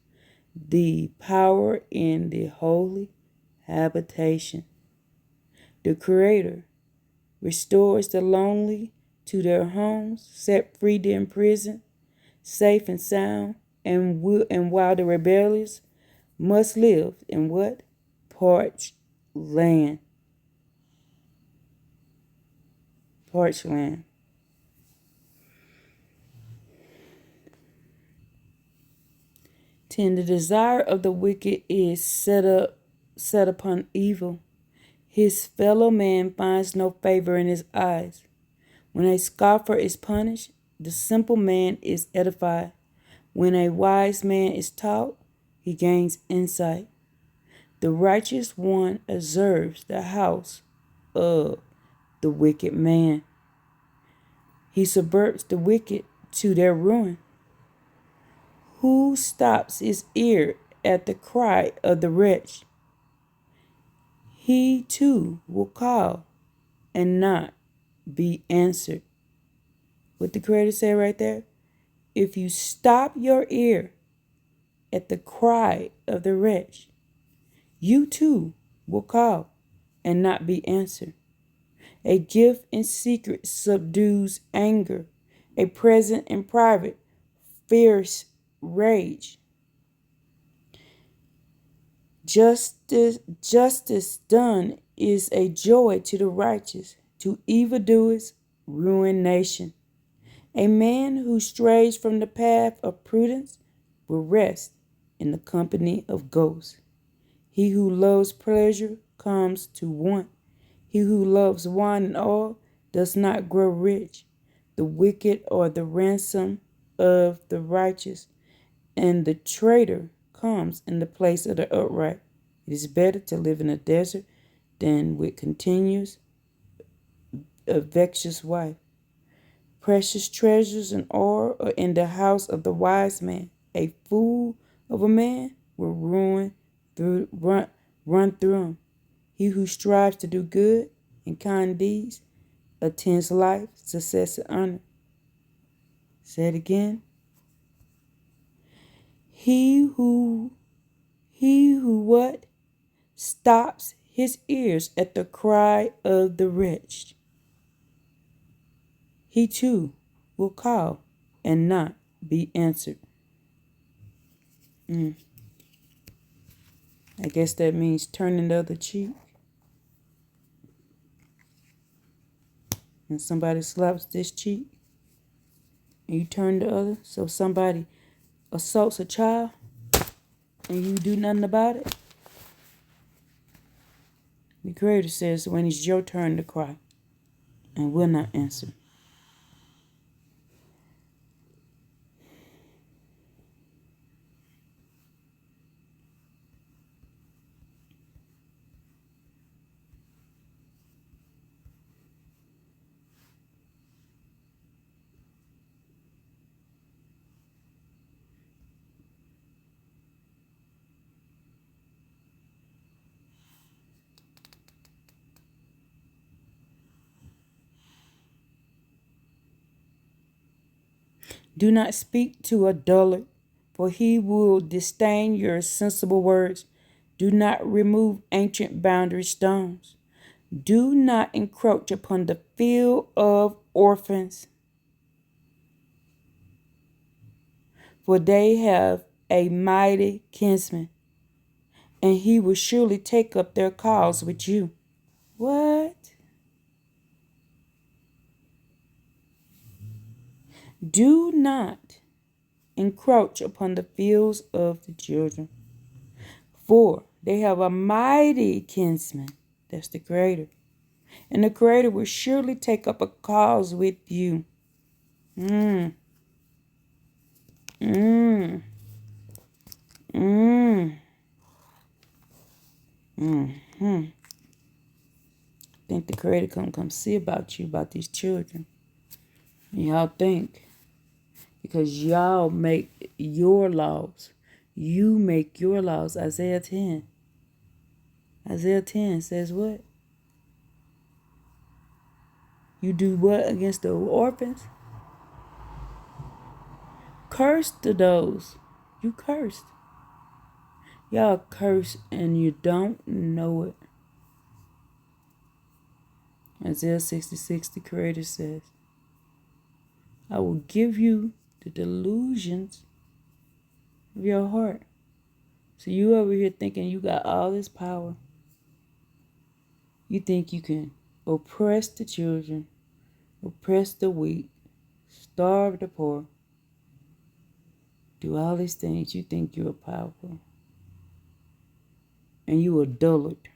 the power in the holy habitation. The Creator restores the lonely to their homes, set free the imprisoned, safe and sound, and while the rebellious must live in what? Parched land. Parched land. The desire of the wicked is set upon evil. His fellow man finds no favor in his eyes. When a scoffer is punished, the simple man is edified. When a wise man is taught, he gains insight. The righteous one observes the house of the wicked man. He subverts the wicked to their ruin. Who stops his ear at the cry of the wretch? He too will call and not be answered. What the Creator said right there? If you stop your ear at the cry of the wretch, you too will call and not be answered. A gift in secret subdues anger. A present in private, fierce rage. Justice done is a joy to the righteous. To evildoers, ruination. A man who strays from the path of prudence will rest in the company of ghosts. He who loves pleasure comes to want. He who loves wine and oil does not grow rich. The wicked are the ransom of the righteous, and the traitor comes in the place of the upright. It is better to live in a desert than with continuous a vexatious wife. Precious treasures and ore are in the house of the wise man. A fool of a man will run through him. He who strives to do good and kind deeds attains life, success, and honor. Say it again. He who what? Stops his ears at the cry of the wretched. He too will call and not be answered. I guess that means turning the other cheek. and somebody slaps this cheek and you turn the other, so somebody assaults a child and you do nothing about it? The Creator says when it's your turn to cry and will not answer. Do not speak to a dullard, for he will disdain your sensible words. Do not remove ancient boundary stones. Do not encroach upon the field of orphans, for they have a mighty kinsman, and he will surely take up their cause with you. What? Do not encroach upon the fields of the children, for they have a mighty kinsman. That's the Creator. And the Creator will surely take up a cause with you. Mm. Mm. Mm. Mm-hmm. Think the Creator come see about you, about these children. And y'all think, because y'all make your laws. You make your laws. Isaiah 10. Isaiah 10 says what? You do what against the orphans? Cursed to those. You cursed. Y'all curse and you don't know it. Isaiah 66, the Creator says, I will give you the delusions of your heart. So you over here thinking you got all this power. You think you can oppress the children, oppress the weak, starve the poor, do all these things. You think you're powerful. And you a dullard.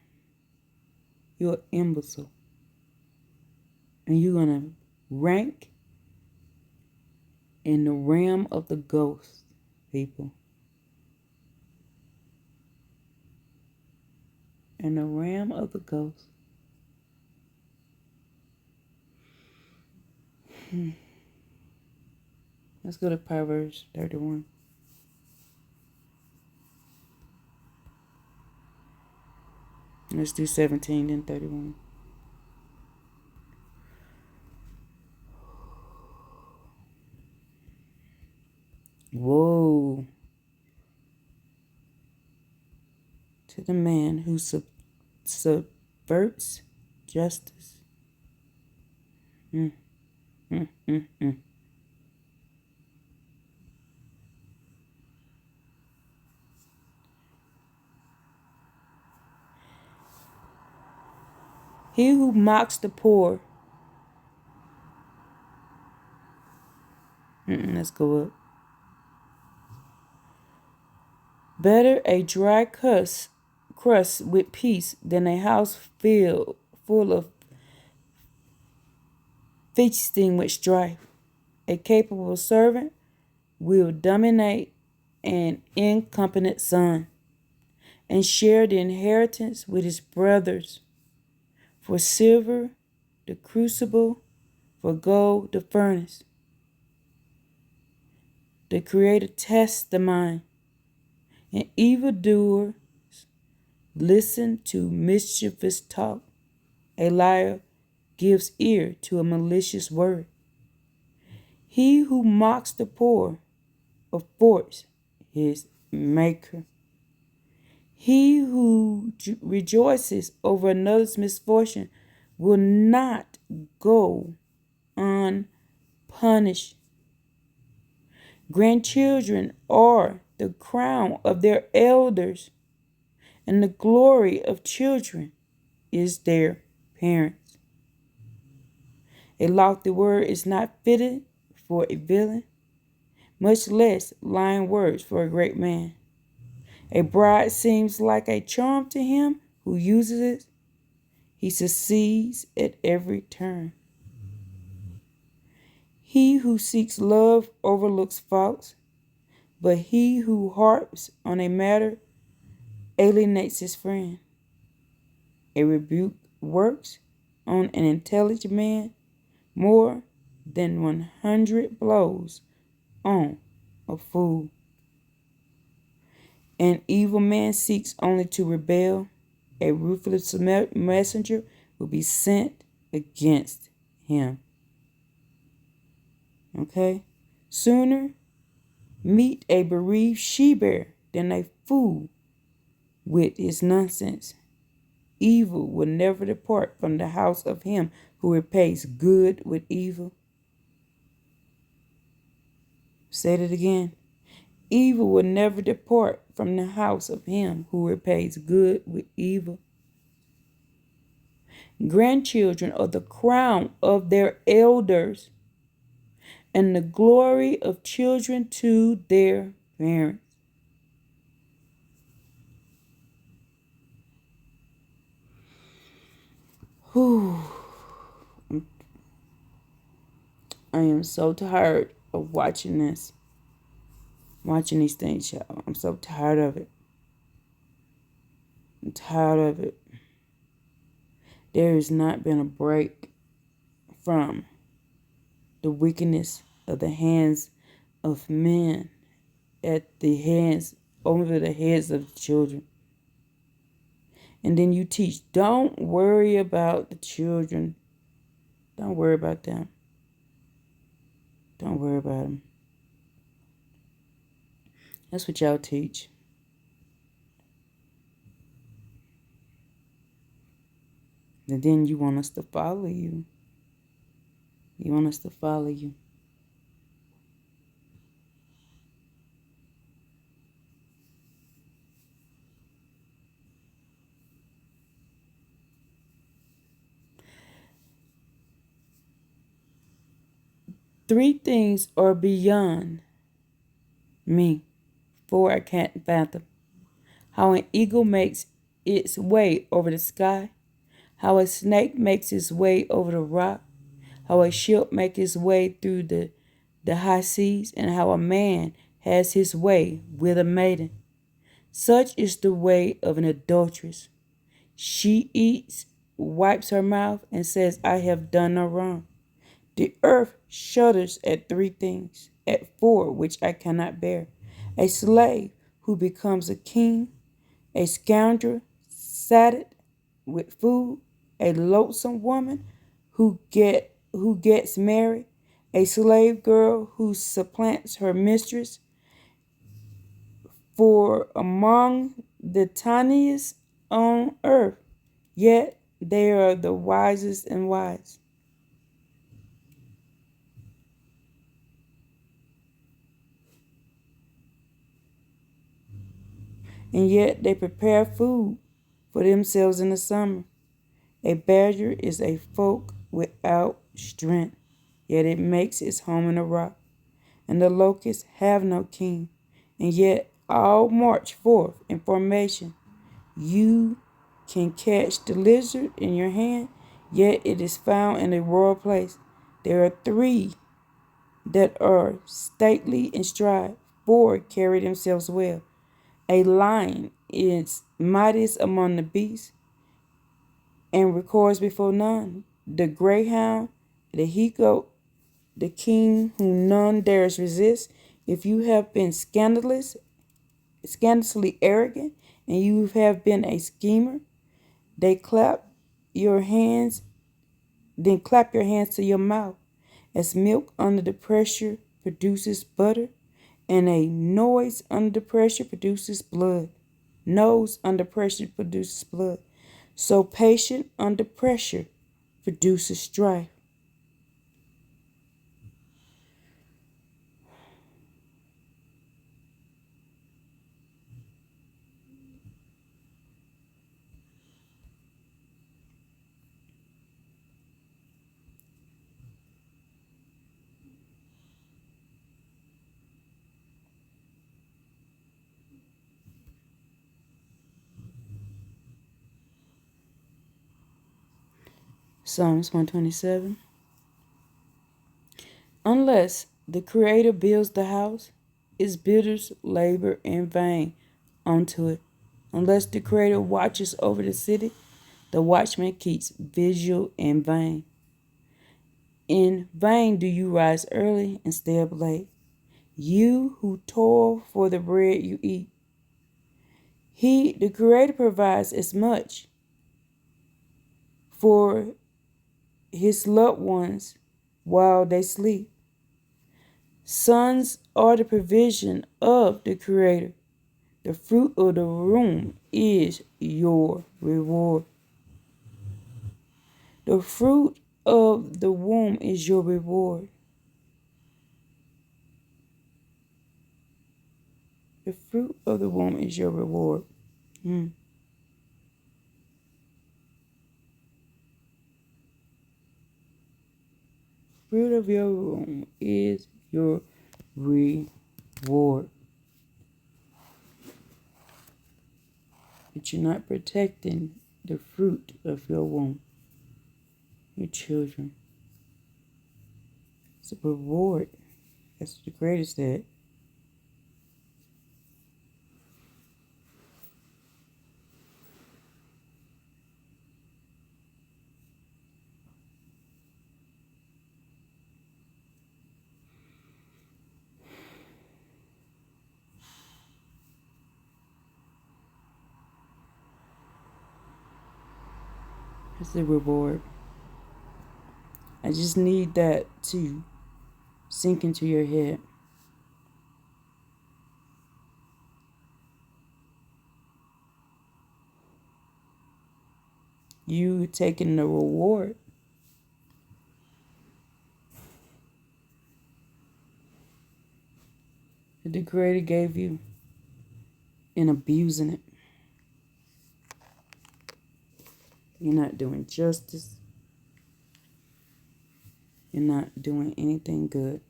You're an imbecile. And you're going to rank in the realm of the ghost, people. In the realm of the ghost. Let's go to Proverbs 31. Let's do 17 then 31. Woe to the man who subverts justice. Mm, mm, mm, mm. He who mocks the poor. Let's go up. Better a dry crust with peace than a house full of feasting with strife. A capable servant will dominate an incompetent son and share the inheritance with his brothers. For silver, the crucible, for gold, the furnace. The Creator tests the mind, and evildoers listen to mischievous talk. A liar gives ear to a malicious word. He who mocks the poor affords his maker. He who rejoices over another's misfortune will not go unpunished. Grandchildren are the crown of their elders, and the glory of children is their parents. A lofty word is not fitted for a villain, much less lying words for a great man. A bribe seems like a charm to him who uses it. He succeeds at every turn. He who seeks love overlooks faults, but he who harps on a matter alienates his friend. A rebuke works on an intelligent man more than 100 blows on a fool. An evil man seeks only to rebel. A ruthless messenger will be sent against him. Okay? Sooner meet a bereaved she-bear than a fool with his nonsense. Evil will never depart from the house of him who repays good with evil. Say it again. Evil will never depart from the house of him who repays good with evil. Grandchildren are the crown of their elders, and the glory of children to their parents. Whew. I am so tired of watching these things, y'all. I'm so tired of it. I'm tired of it. There has not been a break from the wickedness of the hands of men over the heads of the children. And then you teach, don't worry about the children. Don't worry about them. Don't worry about them. That's what y'all teach. And then you want us to follow you. You want us to follow you. Three things are beyond me, four I can't fathom. How an eagle makes its way over the sky, how a snake makes its way over the rock, how a ship makes its way through the high seas, and how a man has his way with a maiden. Such is the way of an adulteress. She eats, wipes her mouth, and says, I have done no wrong. The earth shudders at three things, at four which I cannot bear. A slave who becomes a king, a scoundrel sated with food, a loathsome woman who gets married, a slave girl who supplants her mistress. For among the tiniest on earth, yet they are the wisest and wise. And yet they prepare food for themselves in the summer. A badger is a folk without strength, yet it makes its home in a rock. And the locusts have no king, and yet all march forth in formation. You can catch the lizard in your hand, yet it is found in a royal place. There are three that are stately in stride, four carry themselves well. A lion is mightiest among the beasts and records before none. The greyhound, the he-goat, the king whom none dares resist. If you have been scandalously arrogant, and you have been a schemer, they clap your hands, then clap your hands to your mouth. As milk under the pressure produces butter, and a noise under pressure produces blood. Nose under pressure produces blood. So patient under pressure produces strife. Psalms 127. Unless the Creator builds the house, its builders labor in vain onto it. Unless the Creator watches over the city, the watchman keeps vigil in vain. In vain do you rise early and stay up late, you who toil for the bread you eat. He, the Creator, provides as much for his loved ones while they sleep. Sons are the provision of the Creator. The fruit of the womb is your reward. The fruit of the womb is your reward. The fruit of the womb is your reward. Fruit of your womb is your reward. But you're not protecting the fruit of your womb, your children. It's a reward. That's what the Creator said. It's the reward. I just need that to sink into your head. You taking the reward that the Creator gave you and abusing it. You're not doing justice. You're not doing anything good.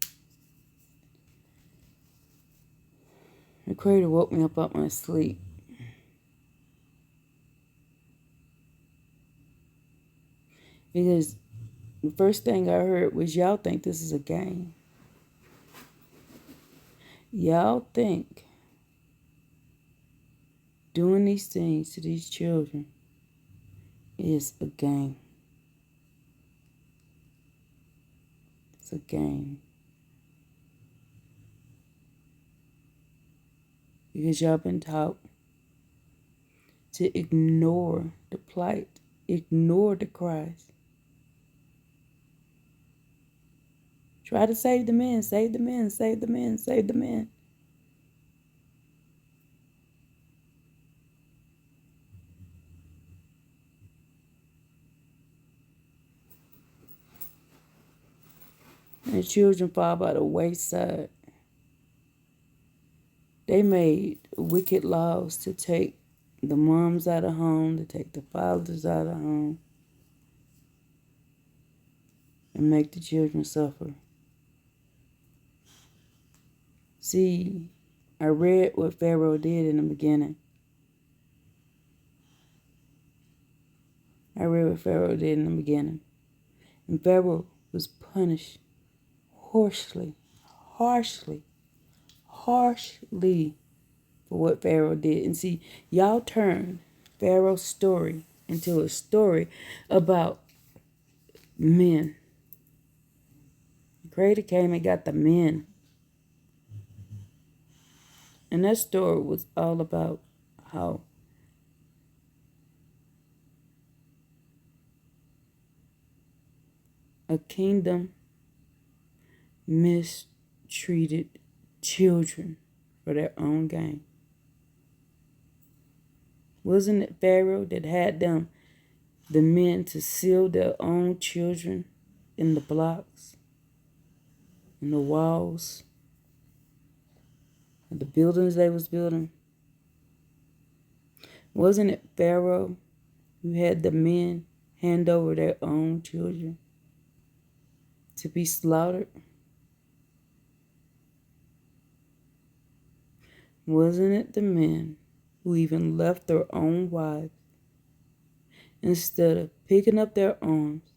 The Creator woke me up out my sleep. Because the first thing I heard was, y'all think this is a game. Y'all think doing these things to these children is a game. It's a game. Because y'all been taught to ignore the plight, ignore the cries. Try to save the men, save the men, save the men, save the men. And the children fall by the wayside. They made wicked laws to take the moms out of home, to take the fathers out of home, and make the children suffer. See, I read what Pharaoh did in the beginning. And Pharaoh was punished harshly for what Pharaoh did. And see, y'all turned Pharaoh's story into a story about men. The Creator came and got the men. And that story was all about how a kingdom mistreated children for their own gain. Wasn't it Pharaoh that had the men to seal their own children in the blocks, in the walls, of the buildings they was building? Wasn't it Pharaoh who had the men hand over their own children to be slaughtered? Wasn't it the men who even left their own wives instead of picking up their arms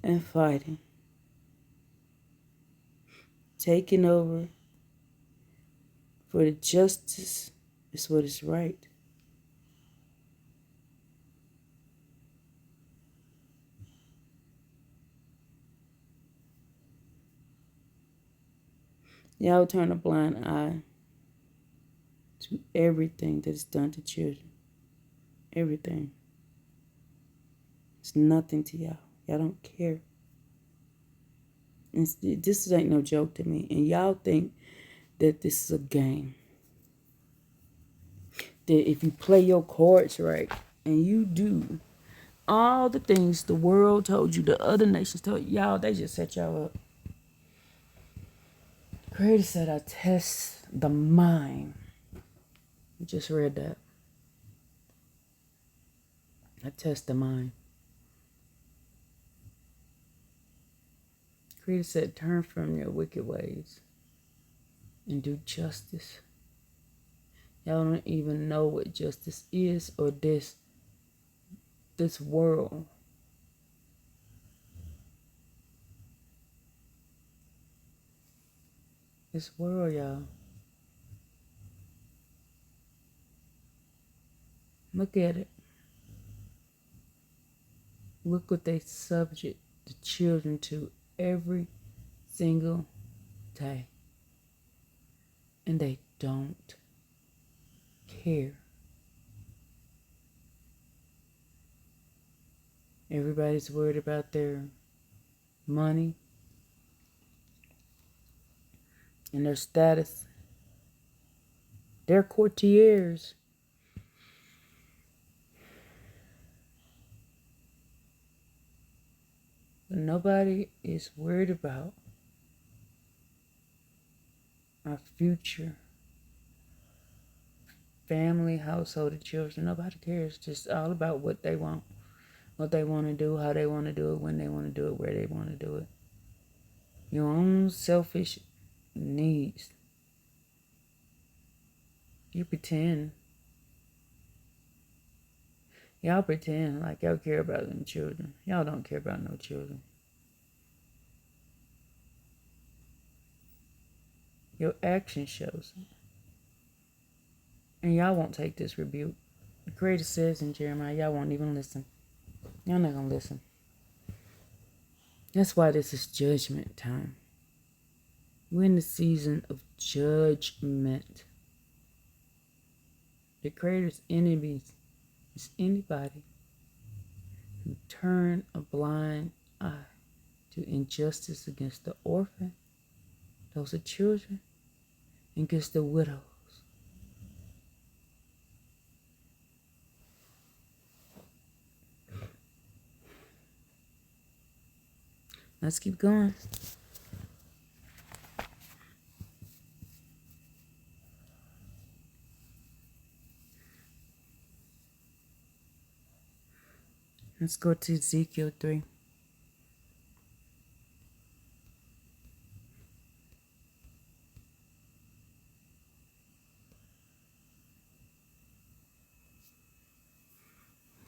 and fighting, taking over for the justice is what is right. Y'all turn a blind eye to everything that is done to children. Everything. It's nothing to y'all. Y'all don't care. And this ain't no joke to me. And y'all think that this is a game. That if you play your cards right and you do all the things the world told you, the other nations told y'all, they just set y'all up. The Creator said, I test the mind. I just read that. I test the mind. The Creator said, turn from your wicked ways and do justice. Y'all don't even know what justice is or this world. This world, y'all. Look at it. Look what they subject the children to every single day. And they don't care. Everybody's worried about their money and their status. They're courtiers. But nobody is worried about our future. Family, household, and children. Nobody cares. Just all about what they want. What they want to do, how they want to do it, when they want to do it, where they want to do it. Your own selfish needs. You pretend. Y'all pretend like y'all care about them children. Y'all don't care about no children. Your action shows it. And y'all won't take this rebuke. The Creator says in Jeremiah, y'all won't even listen. Y'all not going to listen. That's why this is judgment time. We're in the season of judgment. The Creator's enemies is anybody who turn a blind eye to injustice against the orphan, those are children, and against the widows. Let's keep going. Let's go to Ezekiel 3.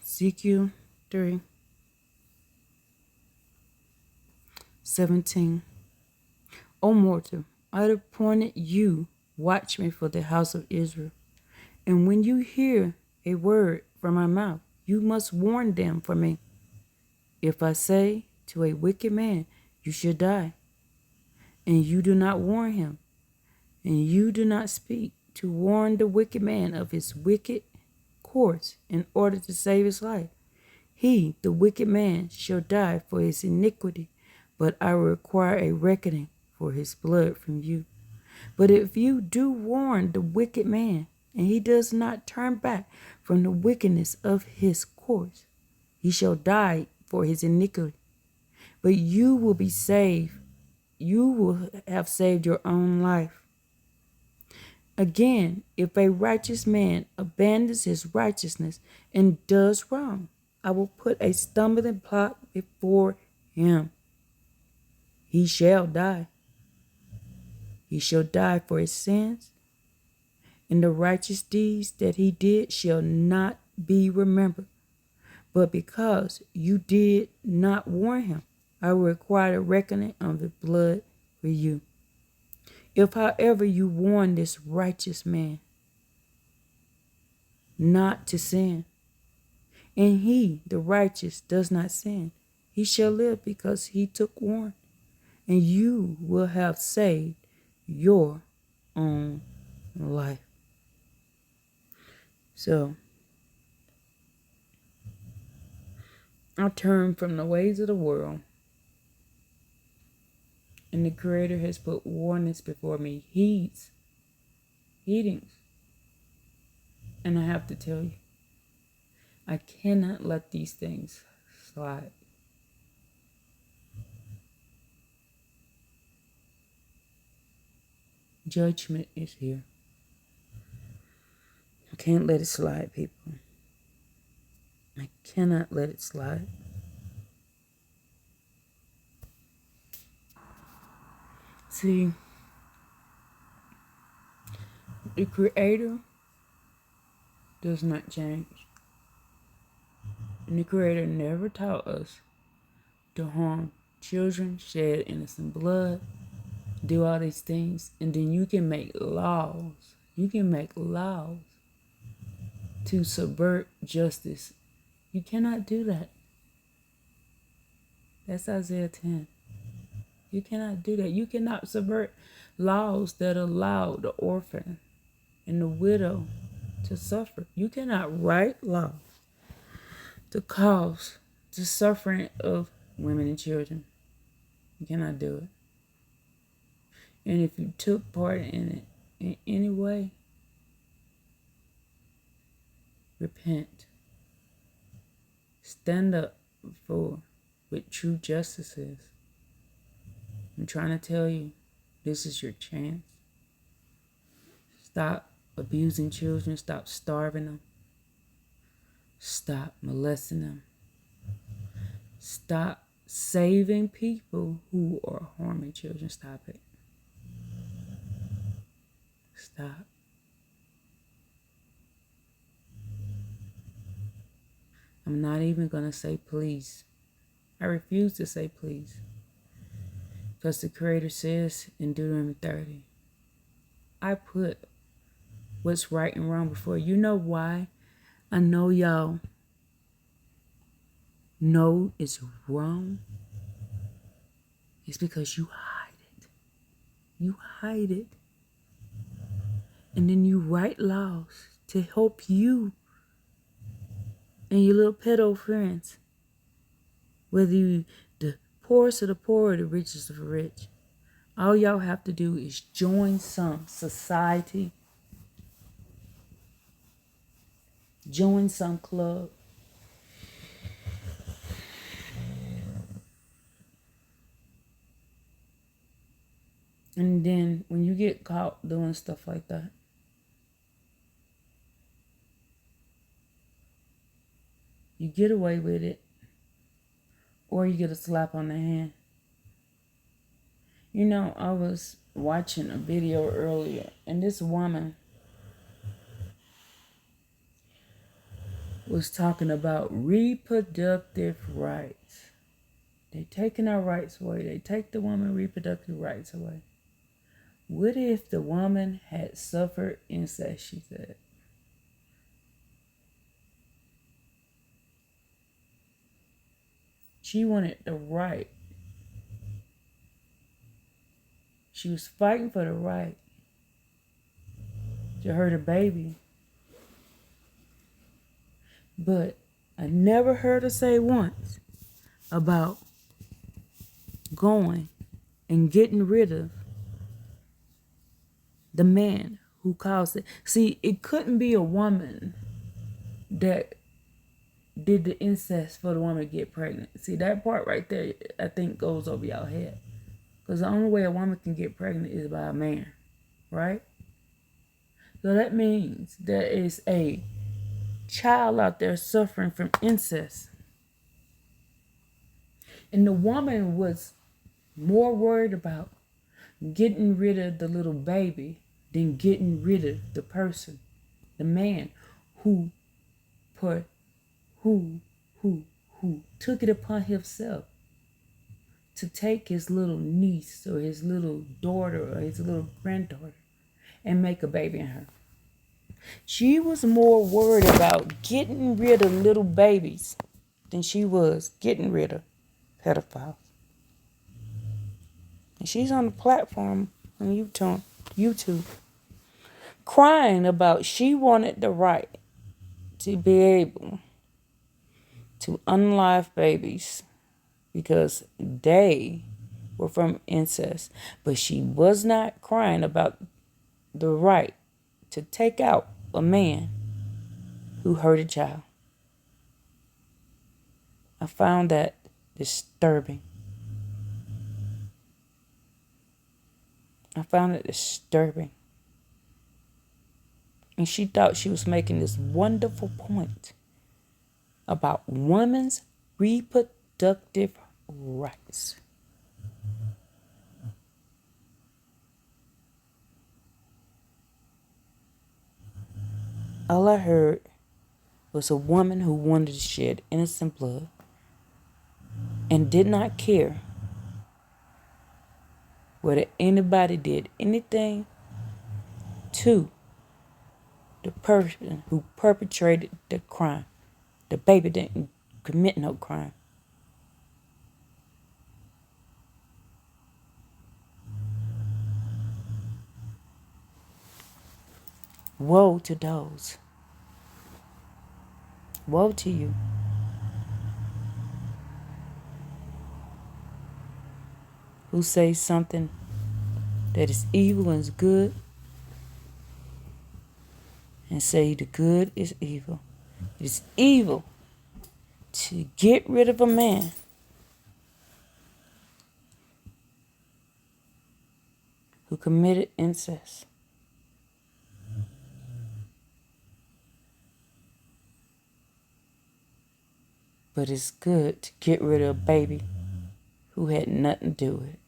Ezekiel 3, 17. O mortal, I have appointed you watchmen for the house of Israel. And when you hear a word from my mouth, you must warn them for me. If I say to a wicked man, you shall die, and you do not warn him, and you do not speak to warn the wicked man of his wicked course in order to save his life, he, the wicked man, shall die for his iniquity, but I will require a reckoning for his blood from you. But if you do warn the wicked man, and he does not turn back from the wickedness of his course, he shall die for his iniquity. But you will be saved. You will have saved your own life. Again, if a righteous man abandons his righteousness and does wrong, I will put a stumbling block before him. He shall die. He shall die for his sins, and the righteous deeds that he did shall not be remembered. But because you did not warn him, I will require a reckoning of the blood for you. If, however, you warn this righteous man not to sin, and he, the righteous, does not sin, he shall live because he took warning, and you will have saved your own life. So, I turn from the ways of the world, and the Creator has put warnings before me, heedings. And I have to tell you, I cannot let these things slide. Judgment is here. I can't let it slide, people. I cannot let it slide. See, the Creator does not change. And the Creator never taught us to harm children, shed innocent blood, do all these things, and then you can make laws. You can make laws to subvert justice. You cannot do that. That's Isaiah 10. You cannot do that. You cannot subvert laws that allow the orphan and the widow to suffer. You cannot write laws to cause the suffering of women and children. You cannot do it. And if you took part in it in any way, repent. Stand up for what true justice is. I'm trying to tell you, this is your chance. Stop abusing children. Stop starving them. Stop molesting them. Stop saving people who are harming children. Stop it. Stop. I'm not even going to say please. I refuse to say please. Because the Creator says in Deuteronomy 30, I put what's right and wrong before you. You know why? I know y'all know it's wrong. It's because you hide it. You hide it. And then you write laws to help you and your little pedo friends. Whether you the poorest of the poor or the richest of the rich. All y'all have to do is join some society. Join some club. And then when you get caught doing stuff like that, you get away with it, or you get a slap on the hand. You know, I was watching a video earlier, and this woman was talking about reproductive rights. They're taking our rights away. They take the woman's reproductive rights away. What if the woman had suffered incest, she said? She wanted the right. She was fighting for the right to hurt a baby. But I never heard her say once about going and getting rid of the man who caused it. See, it couldn't be a woman that did the incest for the woman to get pregnant. See, that part right there, I think goes over y'all head. Because the only way a woman can get pregnant is by a man, right? So that means there is a child out there suffering from incest. And the woman was more worried about getting rid of the little baby than getting rid of the person, the man who took it upon himself to take his little niece or his little daughter or his little granddaughter and make a baby in her. She was more worried about getting rid of little babies than she was getting rid of pedophiles. And she's on the platform on YouTube crying about she wanted the right to be able to unlive babies because they were from incest. But she was not crying about the right to take out a man who hurt a child. I found that disturbing. I found it disturbing. And she thought she was making this wonderful point about women's reproductive rights. All I heard was a woman who wanted to shed innocent blood and did not care whether anybody did anything to the person who perpetrated the crime. The baby didn't commit no crime. Woe to those. Woe to you. Who say something that is evil and is good and say the good is evil. It is evil to get rid of a man who committed incest. But it's good to get rid of a baby who had nothing to do with it.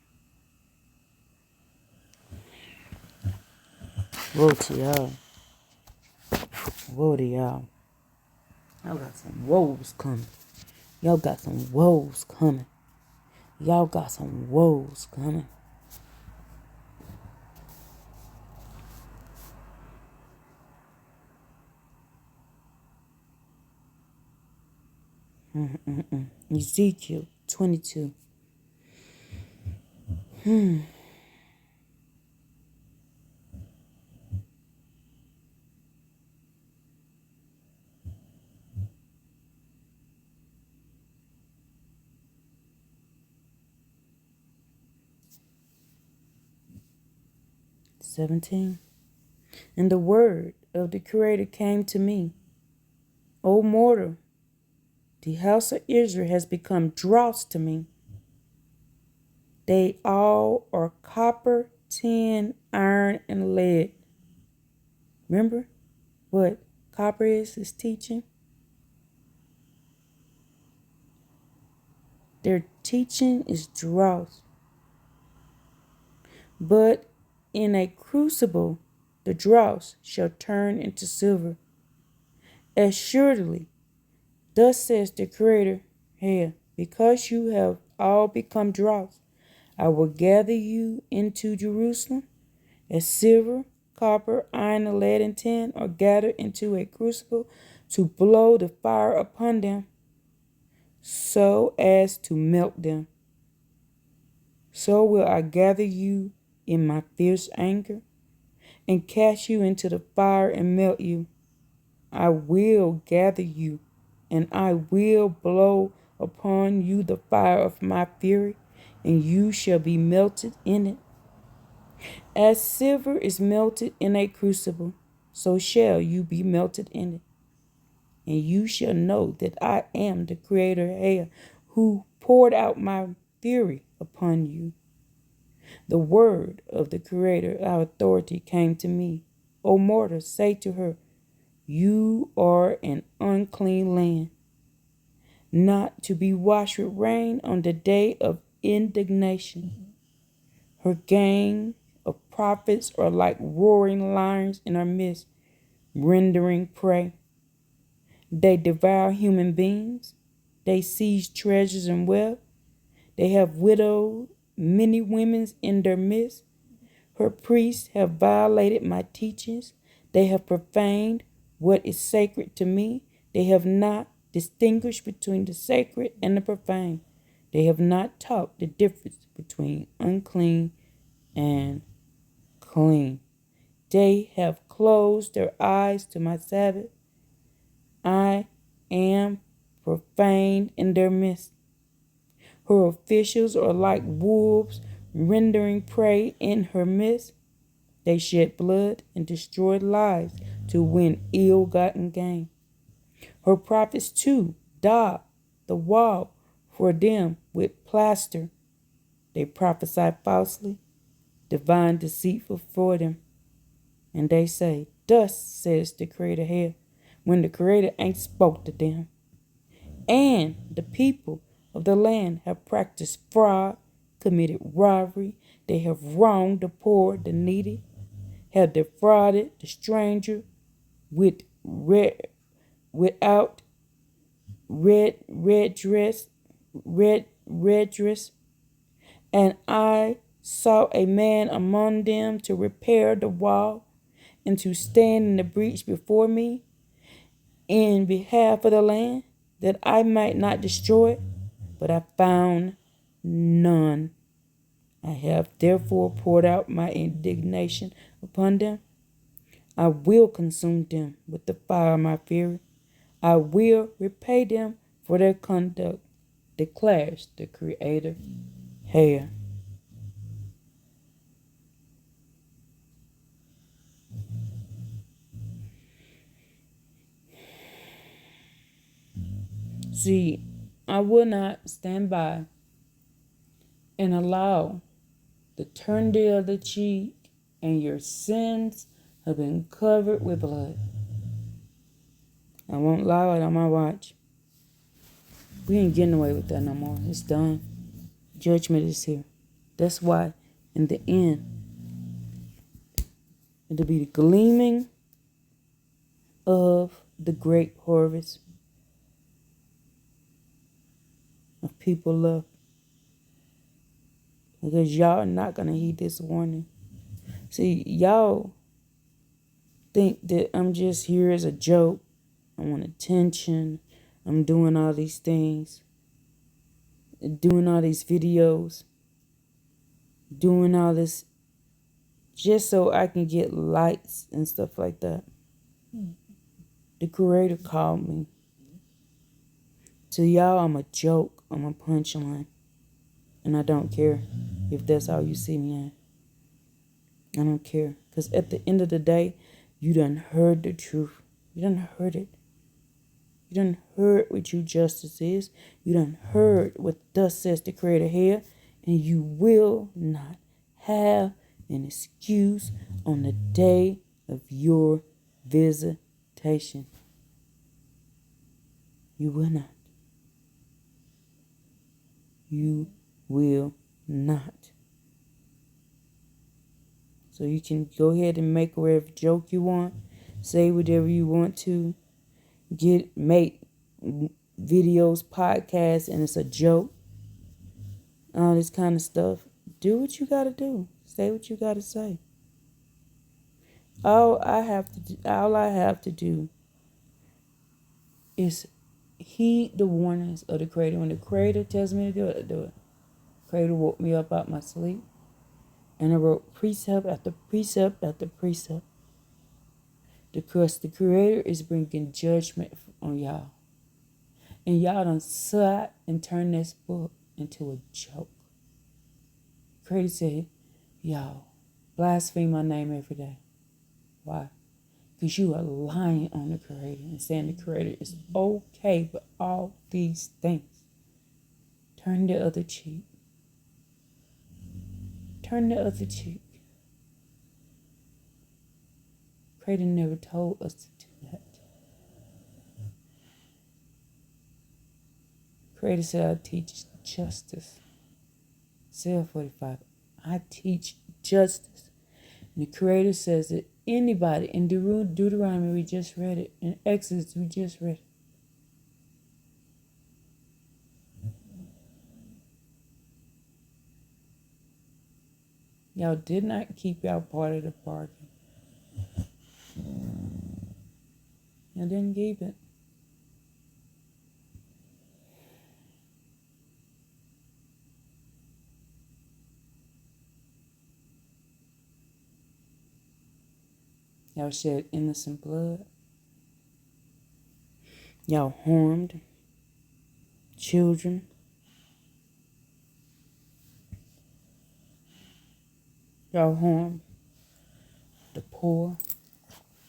Woe to y'all. Woe to y'all. Y'all got some woes coming. Y'all got some woes coming. Y'all got some woes coming. Ezekiel 22. 17. And the word of the Creator came to me. O mortal, the house of Israel has become dross to me. They all are copper, tin, iron, and lead. Remember what copper is teaching? Their teaching is dross. But in a crucible, the dross shall turn into silver. Assuredly, thus says the Creator, here, because you have all become dross, I will gather you into Jerusalem, as silver, copper, iron, lead, and tin are gathered into a crucible to blow the fire upon them, so as to melt them. So will I gather you in my fierce anger, and cast you into the fire and melt you. I will gather you, and I will blow upon you the fire of my fury, and you shall be melted in it. As silver is melted in a crucible, so shall you be melted in it. And you shall know that I am the Creator, who poured out my fury upon you. The word of the Creator, our authority, came to me. O mortal, say to her, you are an unclean land, not to be washed with rain on the day of indignation. Her gang of prophets are like roaring lions in her midst, rendering prey. They devour human beings. They seize treasures and wealth. They have widowed many women in their midst. Her priests have violated my teachings. They have profaned what is sacred to me. They have not distinguished between the sacred and the profane. They have not taught the difference between unclean and clean. They have closed their eyes to my Sabbath. I am profaned in their midst. Her officials are like wolves rendering prey in her midst. They shed blood and destroyed lives to win ill-gotten gain. Her prophets too daub the wall for them with plaster. They prophesy falsely, divine deceitful for them. And they say, thus says the Creator here, when the Creator ain't spoke to them. And the people of the land have practiced fraud, committed robbery. They have wronged the poor, the needy, have defrauded the stranger without redress. And I saw a man among them to repair the wall and to stand in the breach before me in behalf of the land, that I might not destroy it, but I found none. I have therefore poured out my indignation upon them. I will consume them with the fire of my fury. I will repay them for their conduct, declares the Creator. Here. See, I will not stand by and allow the turn the other cheek, and your sins have been covered with blood. I won't allow it on my watch. We ain't getting away with that no more. It's done. Judgment is here. That's why, in the end, it'll be the gleaming of the great harvest of people love. Because y'all are not going to heed this warning. See, y'all think that I'm just here as a joke. I want attention. I'm doing all these things. Doing all these videos. Doing all this just so I can get likes and stuff like that. The Creator called me. To y'all, I'm a joke. I'm a punchline. And I don't care if that's how you see me at. I don't care. Because at the end of the day, you done heard the truth. You done heard it. You done heard what true justice is. You done heard what thus says the Creator here. And you will not have an excuse on the day of your visitation. You will not. You will not. So you can go ahead and make whatever joke you want, say whatever you want to, make videos, podcasts, and it's a joke. All this kind of stuff. Do what you gotta do. Say what you gotta say. All I have to do is heed the warnings of the Creator. When the Creator tells me to do it, I do it. The Creator woke me up out my sleep, and I wrote precept after precept after precept. Because the Creator is bringing judgment on y'all. And y'all done sat and turned this book into a joke. The Creator said, y'all blaspheme my name every day. Why? Because you are lying on the Creator and saying the Creator is okay with all these things. Turn the other cheek. Turn the other cheek. Creator never told us to do that. Creator said, I teach justice. Isaiah 45. I teach justice. And the Creator says that anybody, in Deuteronomy, we just read it. In Exodus, we just read it. Y'all did not keep y'all part of the bargain. Y'all didn't keep it. Y'all shed innocent blood. Y'all harmed children. Y'all harmed the poor.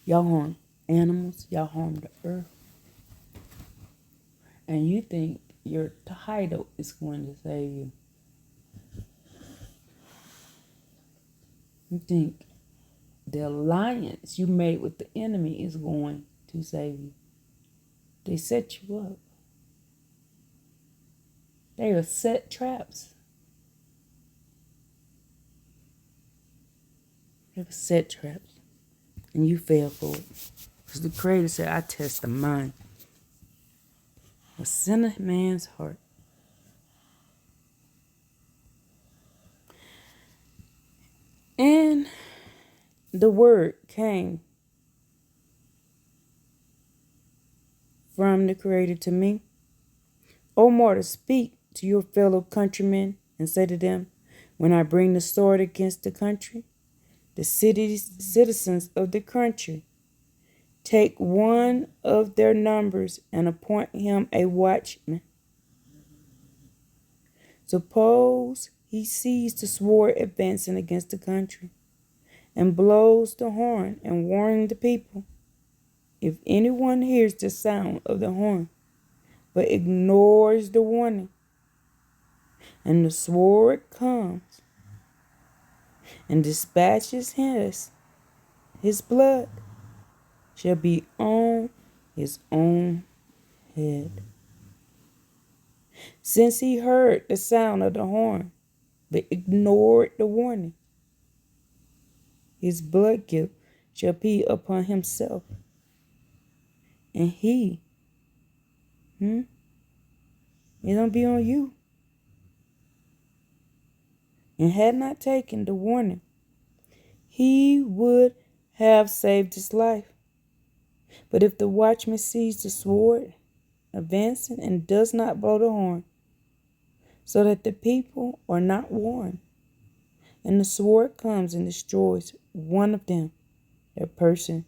Y'all harmed animals. Y'all harmed the earth. And you think your title is going to save you. You think the alliance you made with the enemy is going to save you. They set you up. They are set traps. They were set traps. And you fell for it. Because the Creator said, I test the mind. A sinner man's heart. And the word came from the Creator to me. O mortal, speak to your fellow countrymen and say to them, when I bring the sword against the country, the citizens of the country, take one of their numbers and appoint him a watchman. Suppose he sees the sword advancing against the country and blows the horn and warns the people. If anyone hears the sound of the horn but ignores the warning, and the sword comes and dispatches his blood shall be on his own head. Since he heard the sound of the horn but ignored the warning, his blood guilt shall be upon himself, and it don't be on you. And had not taken the warning, he would have saved his life. But if the watchman sees the sword advancing and does not blow the horn, so that the people are not warned, and the sword comes and destroys one of them, that person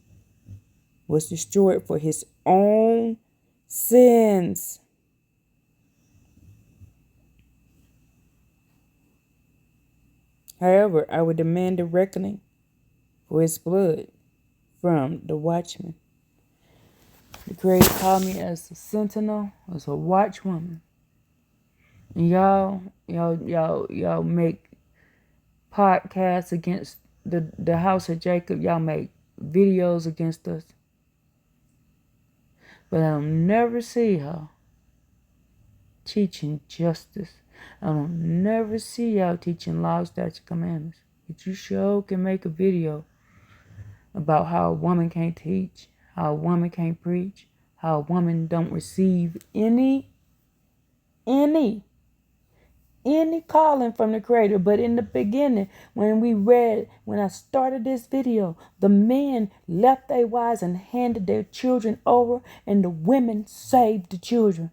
was destroyed for his own sins. However, I would demand a reckoning for his blood from the watchman. The Creator called me as a sentinel, as a watchwoman. And y'all make podcasts against the house of Jacob. Y'all make videos against us. But I'll never see her teaching justice. I'll never see y'all teaching laws, statutes, commandments. But you sure can make a video about how a woman can't teach, how a woman can't preach, how a woman don't receive any calling from the Creator. But in the beginning, when I started this video, the men left their wives and handed their children over, and the women saved the children.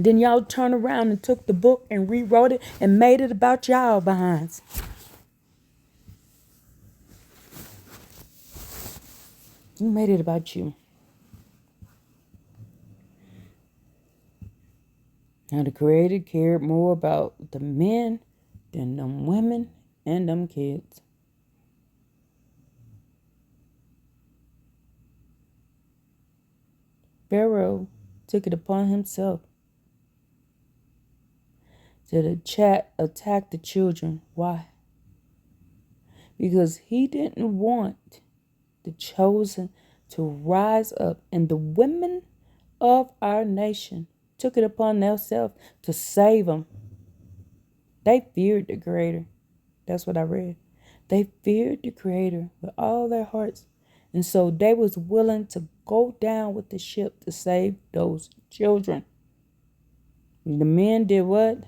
Then y'all turned around and took the book and rewrote it and made it about y'all behinds. You made it about you. Now the Creator cared more about the men than them women and them kids. Pharaoh took it upon himself to attack the children. Why? Because he didn't want the chosen to rise up, and the women of our nation took it upon themselves to save them. They feared the Creator. That's what I read. They feared the Creator with all their hearts. And so they was willing to go down with the ship to save those children. The men did what?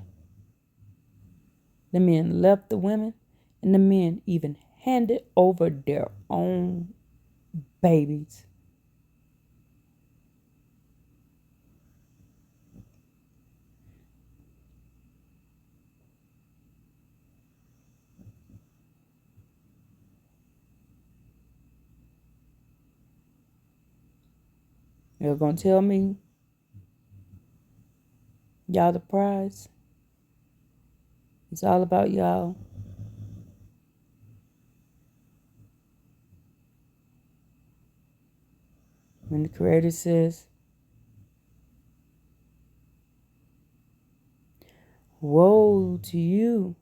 The men left the women, and the men even handed over their own babies. You're going to tell me y'all the prize? It's all about y'all. When the Creator says, woe to you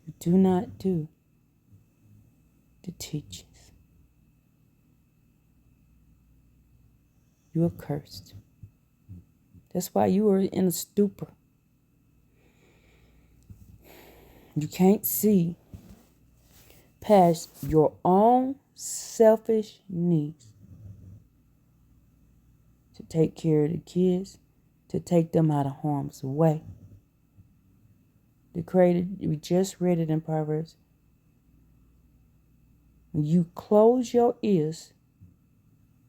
who do not do the teachings. You are cursed. That's why you are in a stupor. You can't see past your own selfish needs to take care of the kids, to take them out of harm's way. The Creator, we just read it in Proverbs. When you close your ears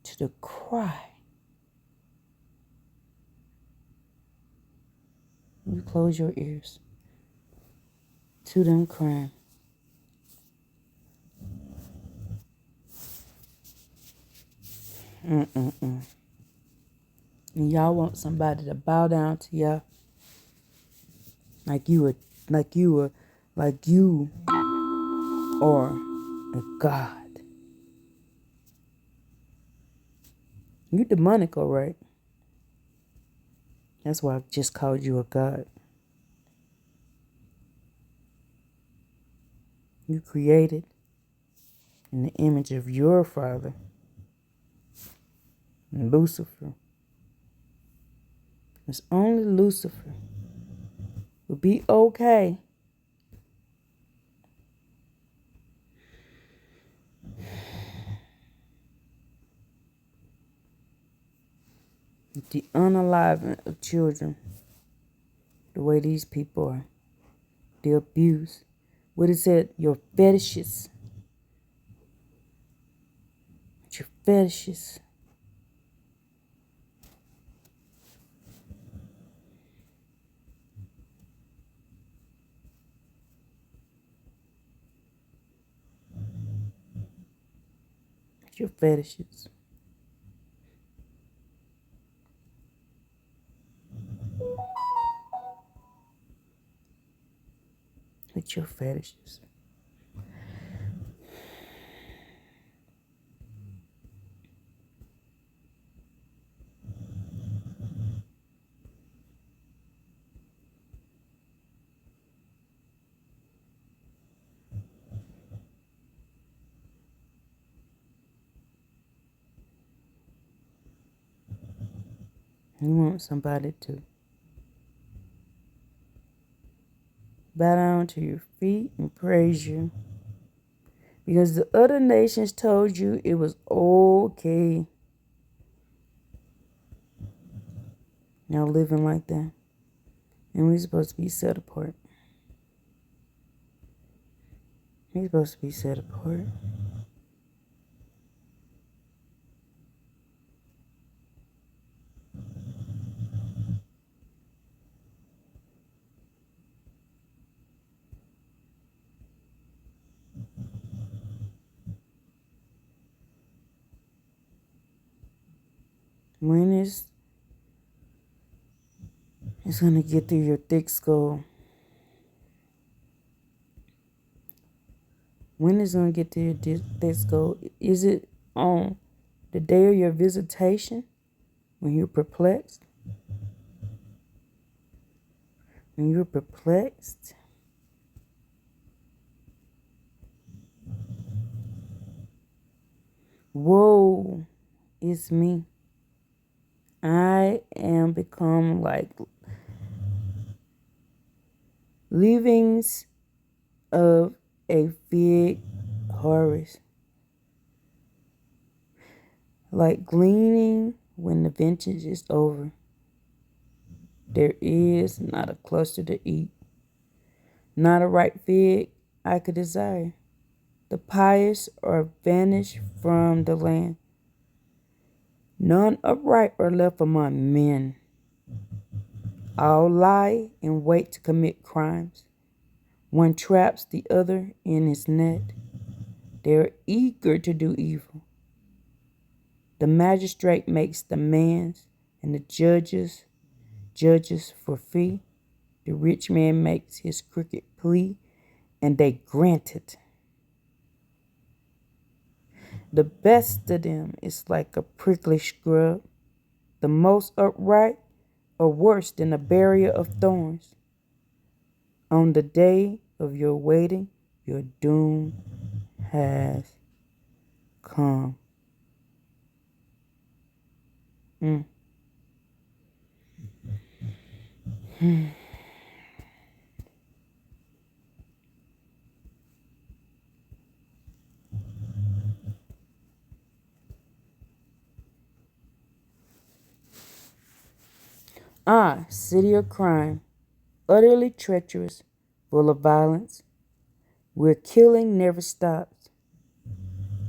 to the cry, you close your ears to them crying. And y'all want somebody to bow down to y'all like you are a god. You demonic, all right? That's why I just called you a god. You created in the image of your father, Lucifer. It's only Lucifer will be okay with the unaliving of children the way these people are. The abuse. What it said, your fetishes. Your fetishes. Your fetishes. With your fetishes. You want somebody to bow down to your feet and praise you. Because the other nations told you it was okay. Now living like that. And we're supposed to be set apart. We're supposed to be set apart. When it's going to get through your thick skull. When it's going to get to your thick skull? Is it on the day of your visitation? When you're perplexed? When you're perplexed? Whoa, it's me. I am become like leavings of a fig harvest. like gleaning when the vintage is over. There is not a cluster to eat, not a ripe fig I could desire. The pious are vanished from the land. None upright are left among men. All lie in wait to commit crimes. One traps the other in his net. They are eager to do evil. The magistrate makes demands, and the judges for fee. The rich man makes his crooked plea, and they grant it. The best of them is like a prickly scrub. The most upright are worse than a barrier of thorns. On the day of your waiting, your doom has come. Ah, city of crime, utterly treacherous, full of violence, where killing never stops.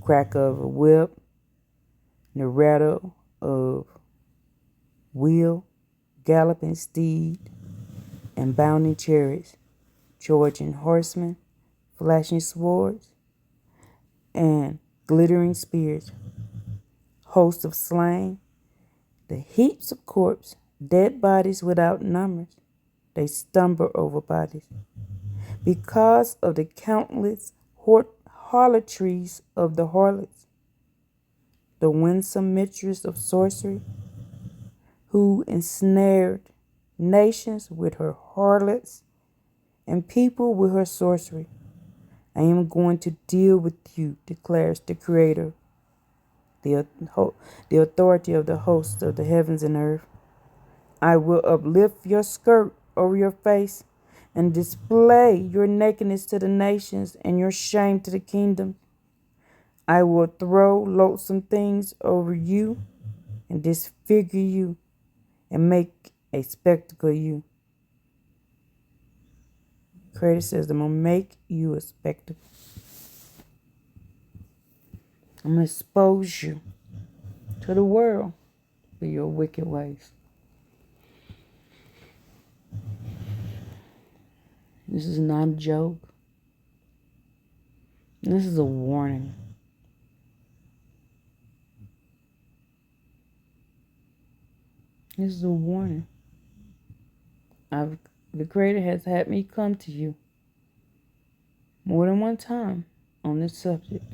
Crack of a whip, the rattle of wheel, galloping steed, and bounding chariots, charging horsemen, flashing swords, and glittering spears. Hosts of slain, the heaps of corpses, dead bodies without numbers. They stumble over bodies. Because of the countless harlotries of the harlots, the winsome mistress of sorcery, who ensnared nations with her harlots and people with her sorcery. I am going to deal with you, declares the Creator, the authority of the hosts of the heavens and earth. I will uplift your skirt over your face and display your nakedness to the nations and your shame to the kingdom. I will throw loathsome things over you and disfigure you and make a spectacle of you. Creator says, I'm going to make you a spectacle. I'm going to expose you to the world for your wicked ways. This is not a joke. This is a warning. This is a warning. The Creator has had me come to you more than one time on this subject.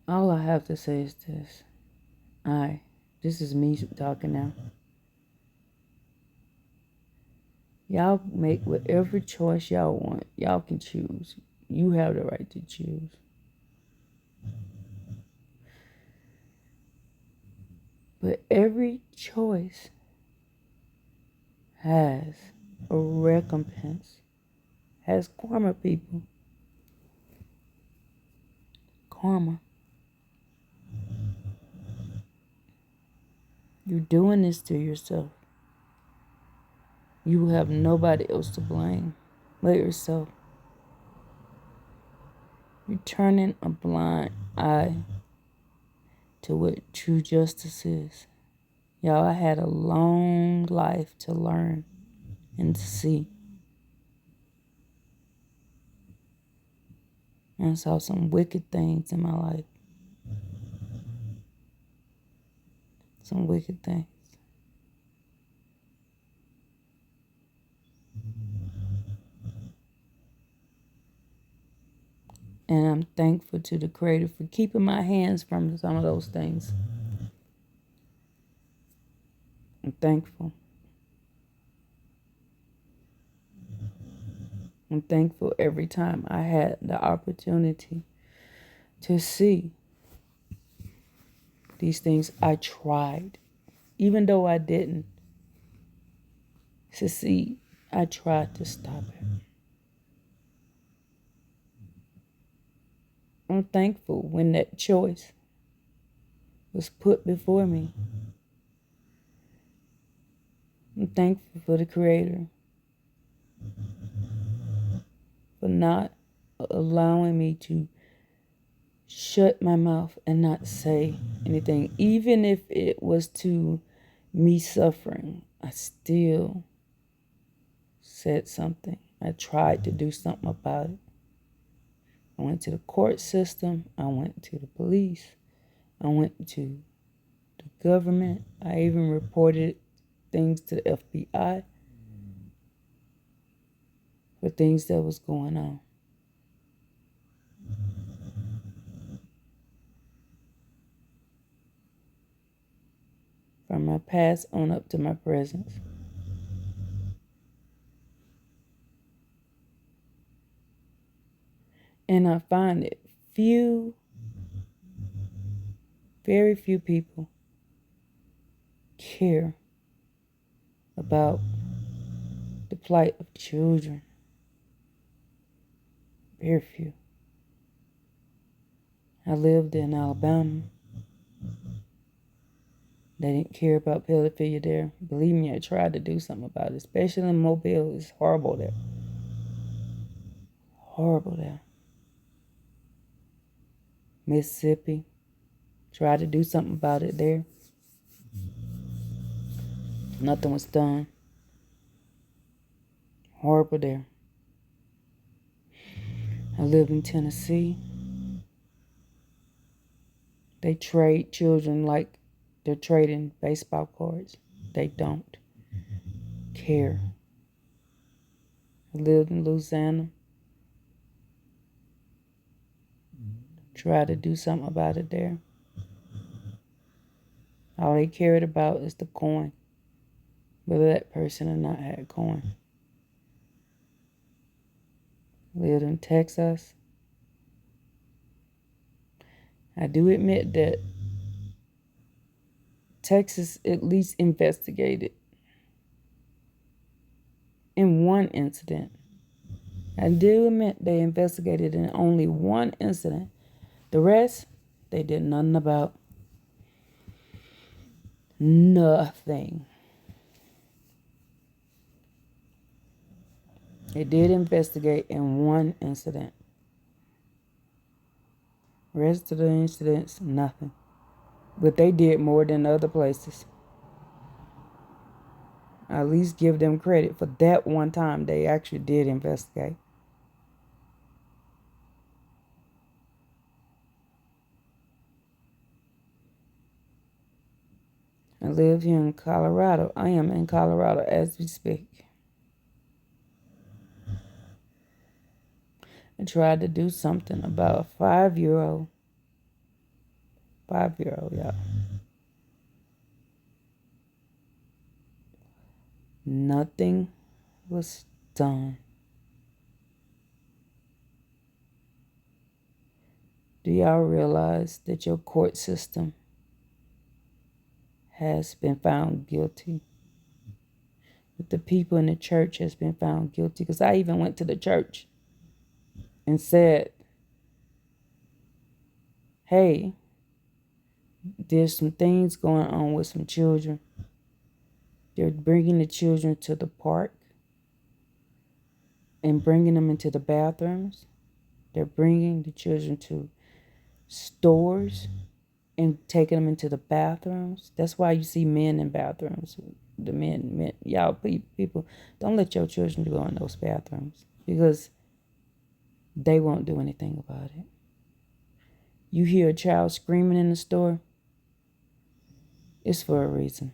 All I have to say is this. This is me talking now. Y'all make whatever choice y'all want. Y'all can choose. You have the right to choose. But every choice has a recompense. Has karma, people. Karma. You're doing this to yourself. You have nobody else to blame but yourself. You're turning a blind eye to what true justice is. Y'all, I had a long life to learn and to see. And I saw some wicked things in my life. Some wicked things. And I'm thankful to the Creator for keeping my hands from some of those things. I'm thankful. I'm thankful every time I had the opportunity to see these things. I tried, even though I didn't succeed. I tried to stop it. I'm thankful when that choice was put before me. I'm thankful for the Creator for not allowing me to shut my mouth and not say anything. Even if it was to me suffering, I still said something. I tried to do something about it. I went to the court system. I went to the police. I went to the government. I even reported things to the FBI for things that was going on. From my past on up to my present. And I find that very few people care about the plight of children. Very few. I lived in Alabama. They didn't care about pedophilia there. Believe me, I tried to do something about it, especially in Mobile. It's horrible there. Horrible there. Mississippi. Tried to do something about it there. Nothing was done. Horrible there. I lived in Tennessee. They trade children like they're trading baseball cards. They don't care. I lived in Louisiana. Tried to do something about it there. All they cared about is the coin. Whether that person or not had coin. Lived in Texas. I do admit that Texas at least investigated in one incident. I do admit they investigated in only one incident. The rest, they did nothing about. Nothing. They did investigate in one incident. Rest of the incidents, nothing. But they did more than other places. I at least give them credit for that one time they actually did investigate. I live here in Colorado. I am in Colorado as we speak. I tried to do something about a 5-year-old. 5-year-old, yeah. Nothing was done. Do y'all realize that your court system has been found guilty? That the people in the church has been found guilty? Because I even went to the church and said, hey, there's some things going on with some children. They're bringing the children to the park and bringing them into the bathrooms. They're bringing the children to stores and taking them into the bathrooms. That's why you see men in bathrooms. The men, y'all people, don't let your children go in those bathrooms because they won't do anything about it. You hear a child screaming in the store, it's for a reason.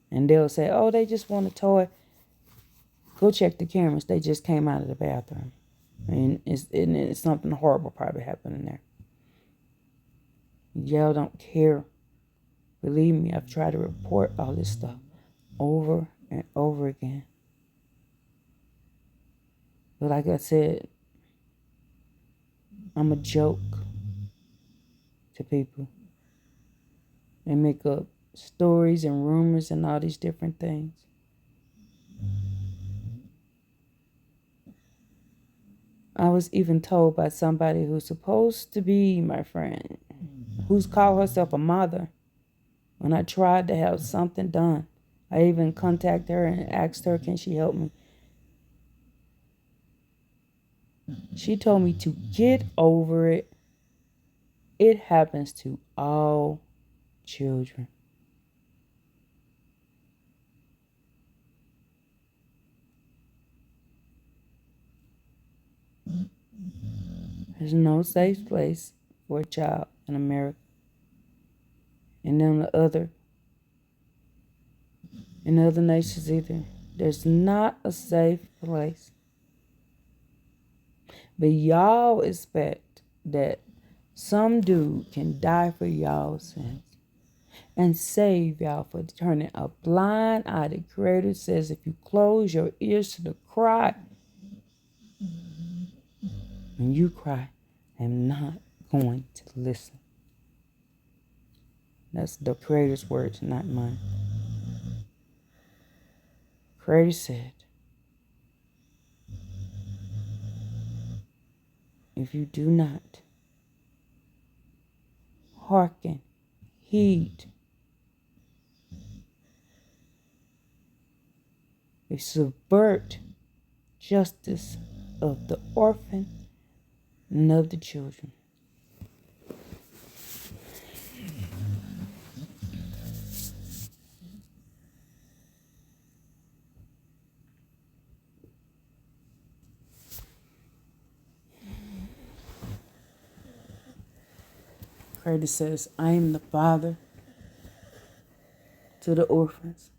And they'll say, oh, they just want a toy. Go check the cameras. They just came out of the bathroom. And it's something horrible probably happening there. Y'all don't care. Believe me, I've tried to report all this stuff over and over again. But like I said, I'm a joke to people. They make up stories and rumors and all these different things. I was even told by somebody who's supposed to be my friend, who's called herself a mother, when I tried to have something done. I even contacted her and asked her, can she help me? She told me to get over it. It happens to all children. There's no safe place for a child in America. And in other nations either. There's not a safe place. But y'all expect that some dude can die for y'all sins and save y'all for turning a blind eye. The Creator says if you close your ears to the cry, when you cry, I'm not going to listen. That's the Creator's words, not mine. Creator said, if you do not hearken, heed, they subvert justice of the orphan and of the children. Creator says, I am the father to the orphans.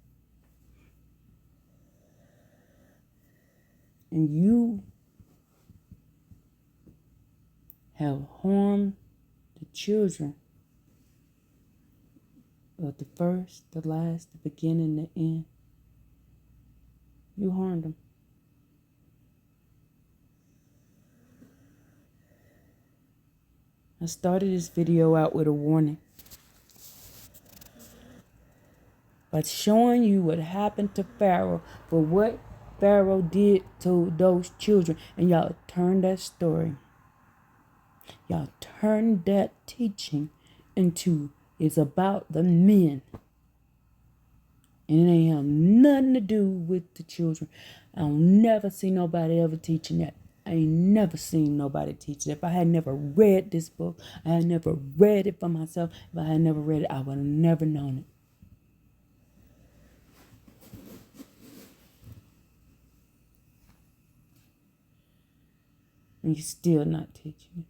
And you have harmed the children of the first, the last, the beginning, the end. You harmed them. I started this video out with a warning by showing you what happened to Pharaoh for what Pharaoh did to those children. And y'all turned that story. Y'all turned that teaching into it's about the men. And it ain't have nothing to do with the children. I'll never see nobody ever teaching that. I ain't never seen nobody teach it. If I had never read this book, I had never read it for myself. If I had never read it, I would have never known it. And you're still not teaching it.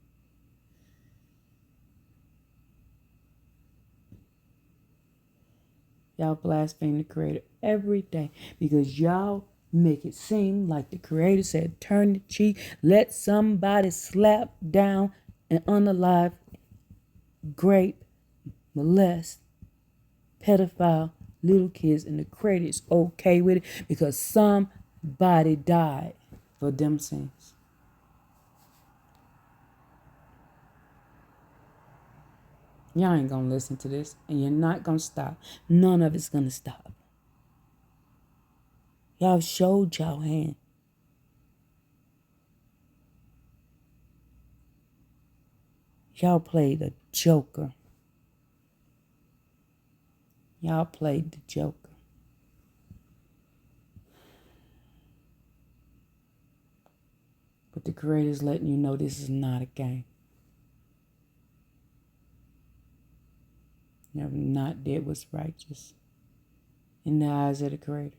Y'all blaspheme the Creator every day because y'all make it seem like the Creator said, turn the cheek, let somebody slap down an unalive, grape, molest, pedophile little kids, and the Creator is okay with it because somebody died for them sins. Y'all ain't gonna listen to this, and you're not gonna stop. None of it's gonna stop. Y'all showed y'all hand. Y'all played the Joker. Y'all played the Joker. But the Creator's letting you know this is not a game. You have not did what's righteous in the eyes of the Creator.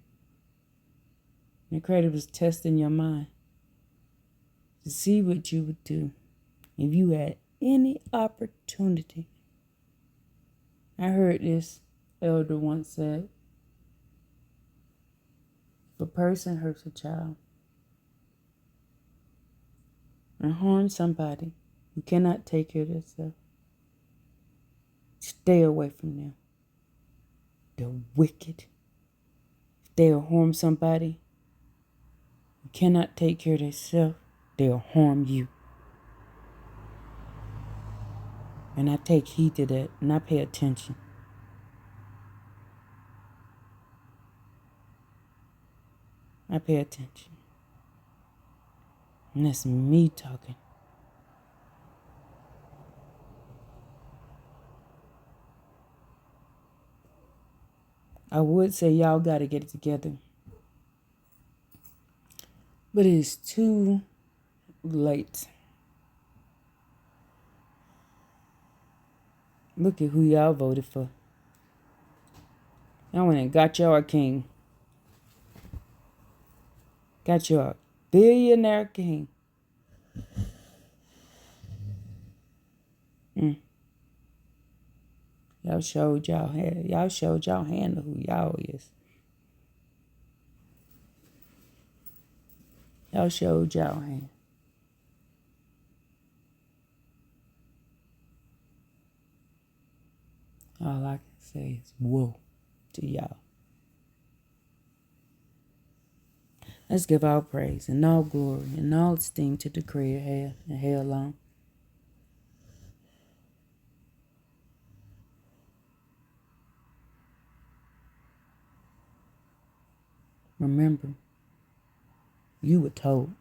And the Creator was testing your mind to see what you would do if you had any opportunity. I heard this elder once said, if a person hurts a child and harms somebody who cannot take care of themselves, stay away from them. They're wicked. If they'll harm somebody who cannot take care of themselves, they'll harm you. And I take heed to that, and I pay attention. I pay attention. And that's me talking. I would say y'all got to get it together. But it's too late. Look at who y'all voted for. Y'all went and got y'all a king. Got y'all a billionaire king. Y'all showed y'all hand of who y'all is. Y'all showed y'all hand. All I can say is whoa to y'all. Let's give all praise and all glory and all esteem to the Creator here and here alone. Remember, you were told.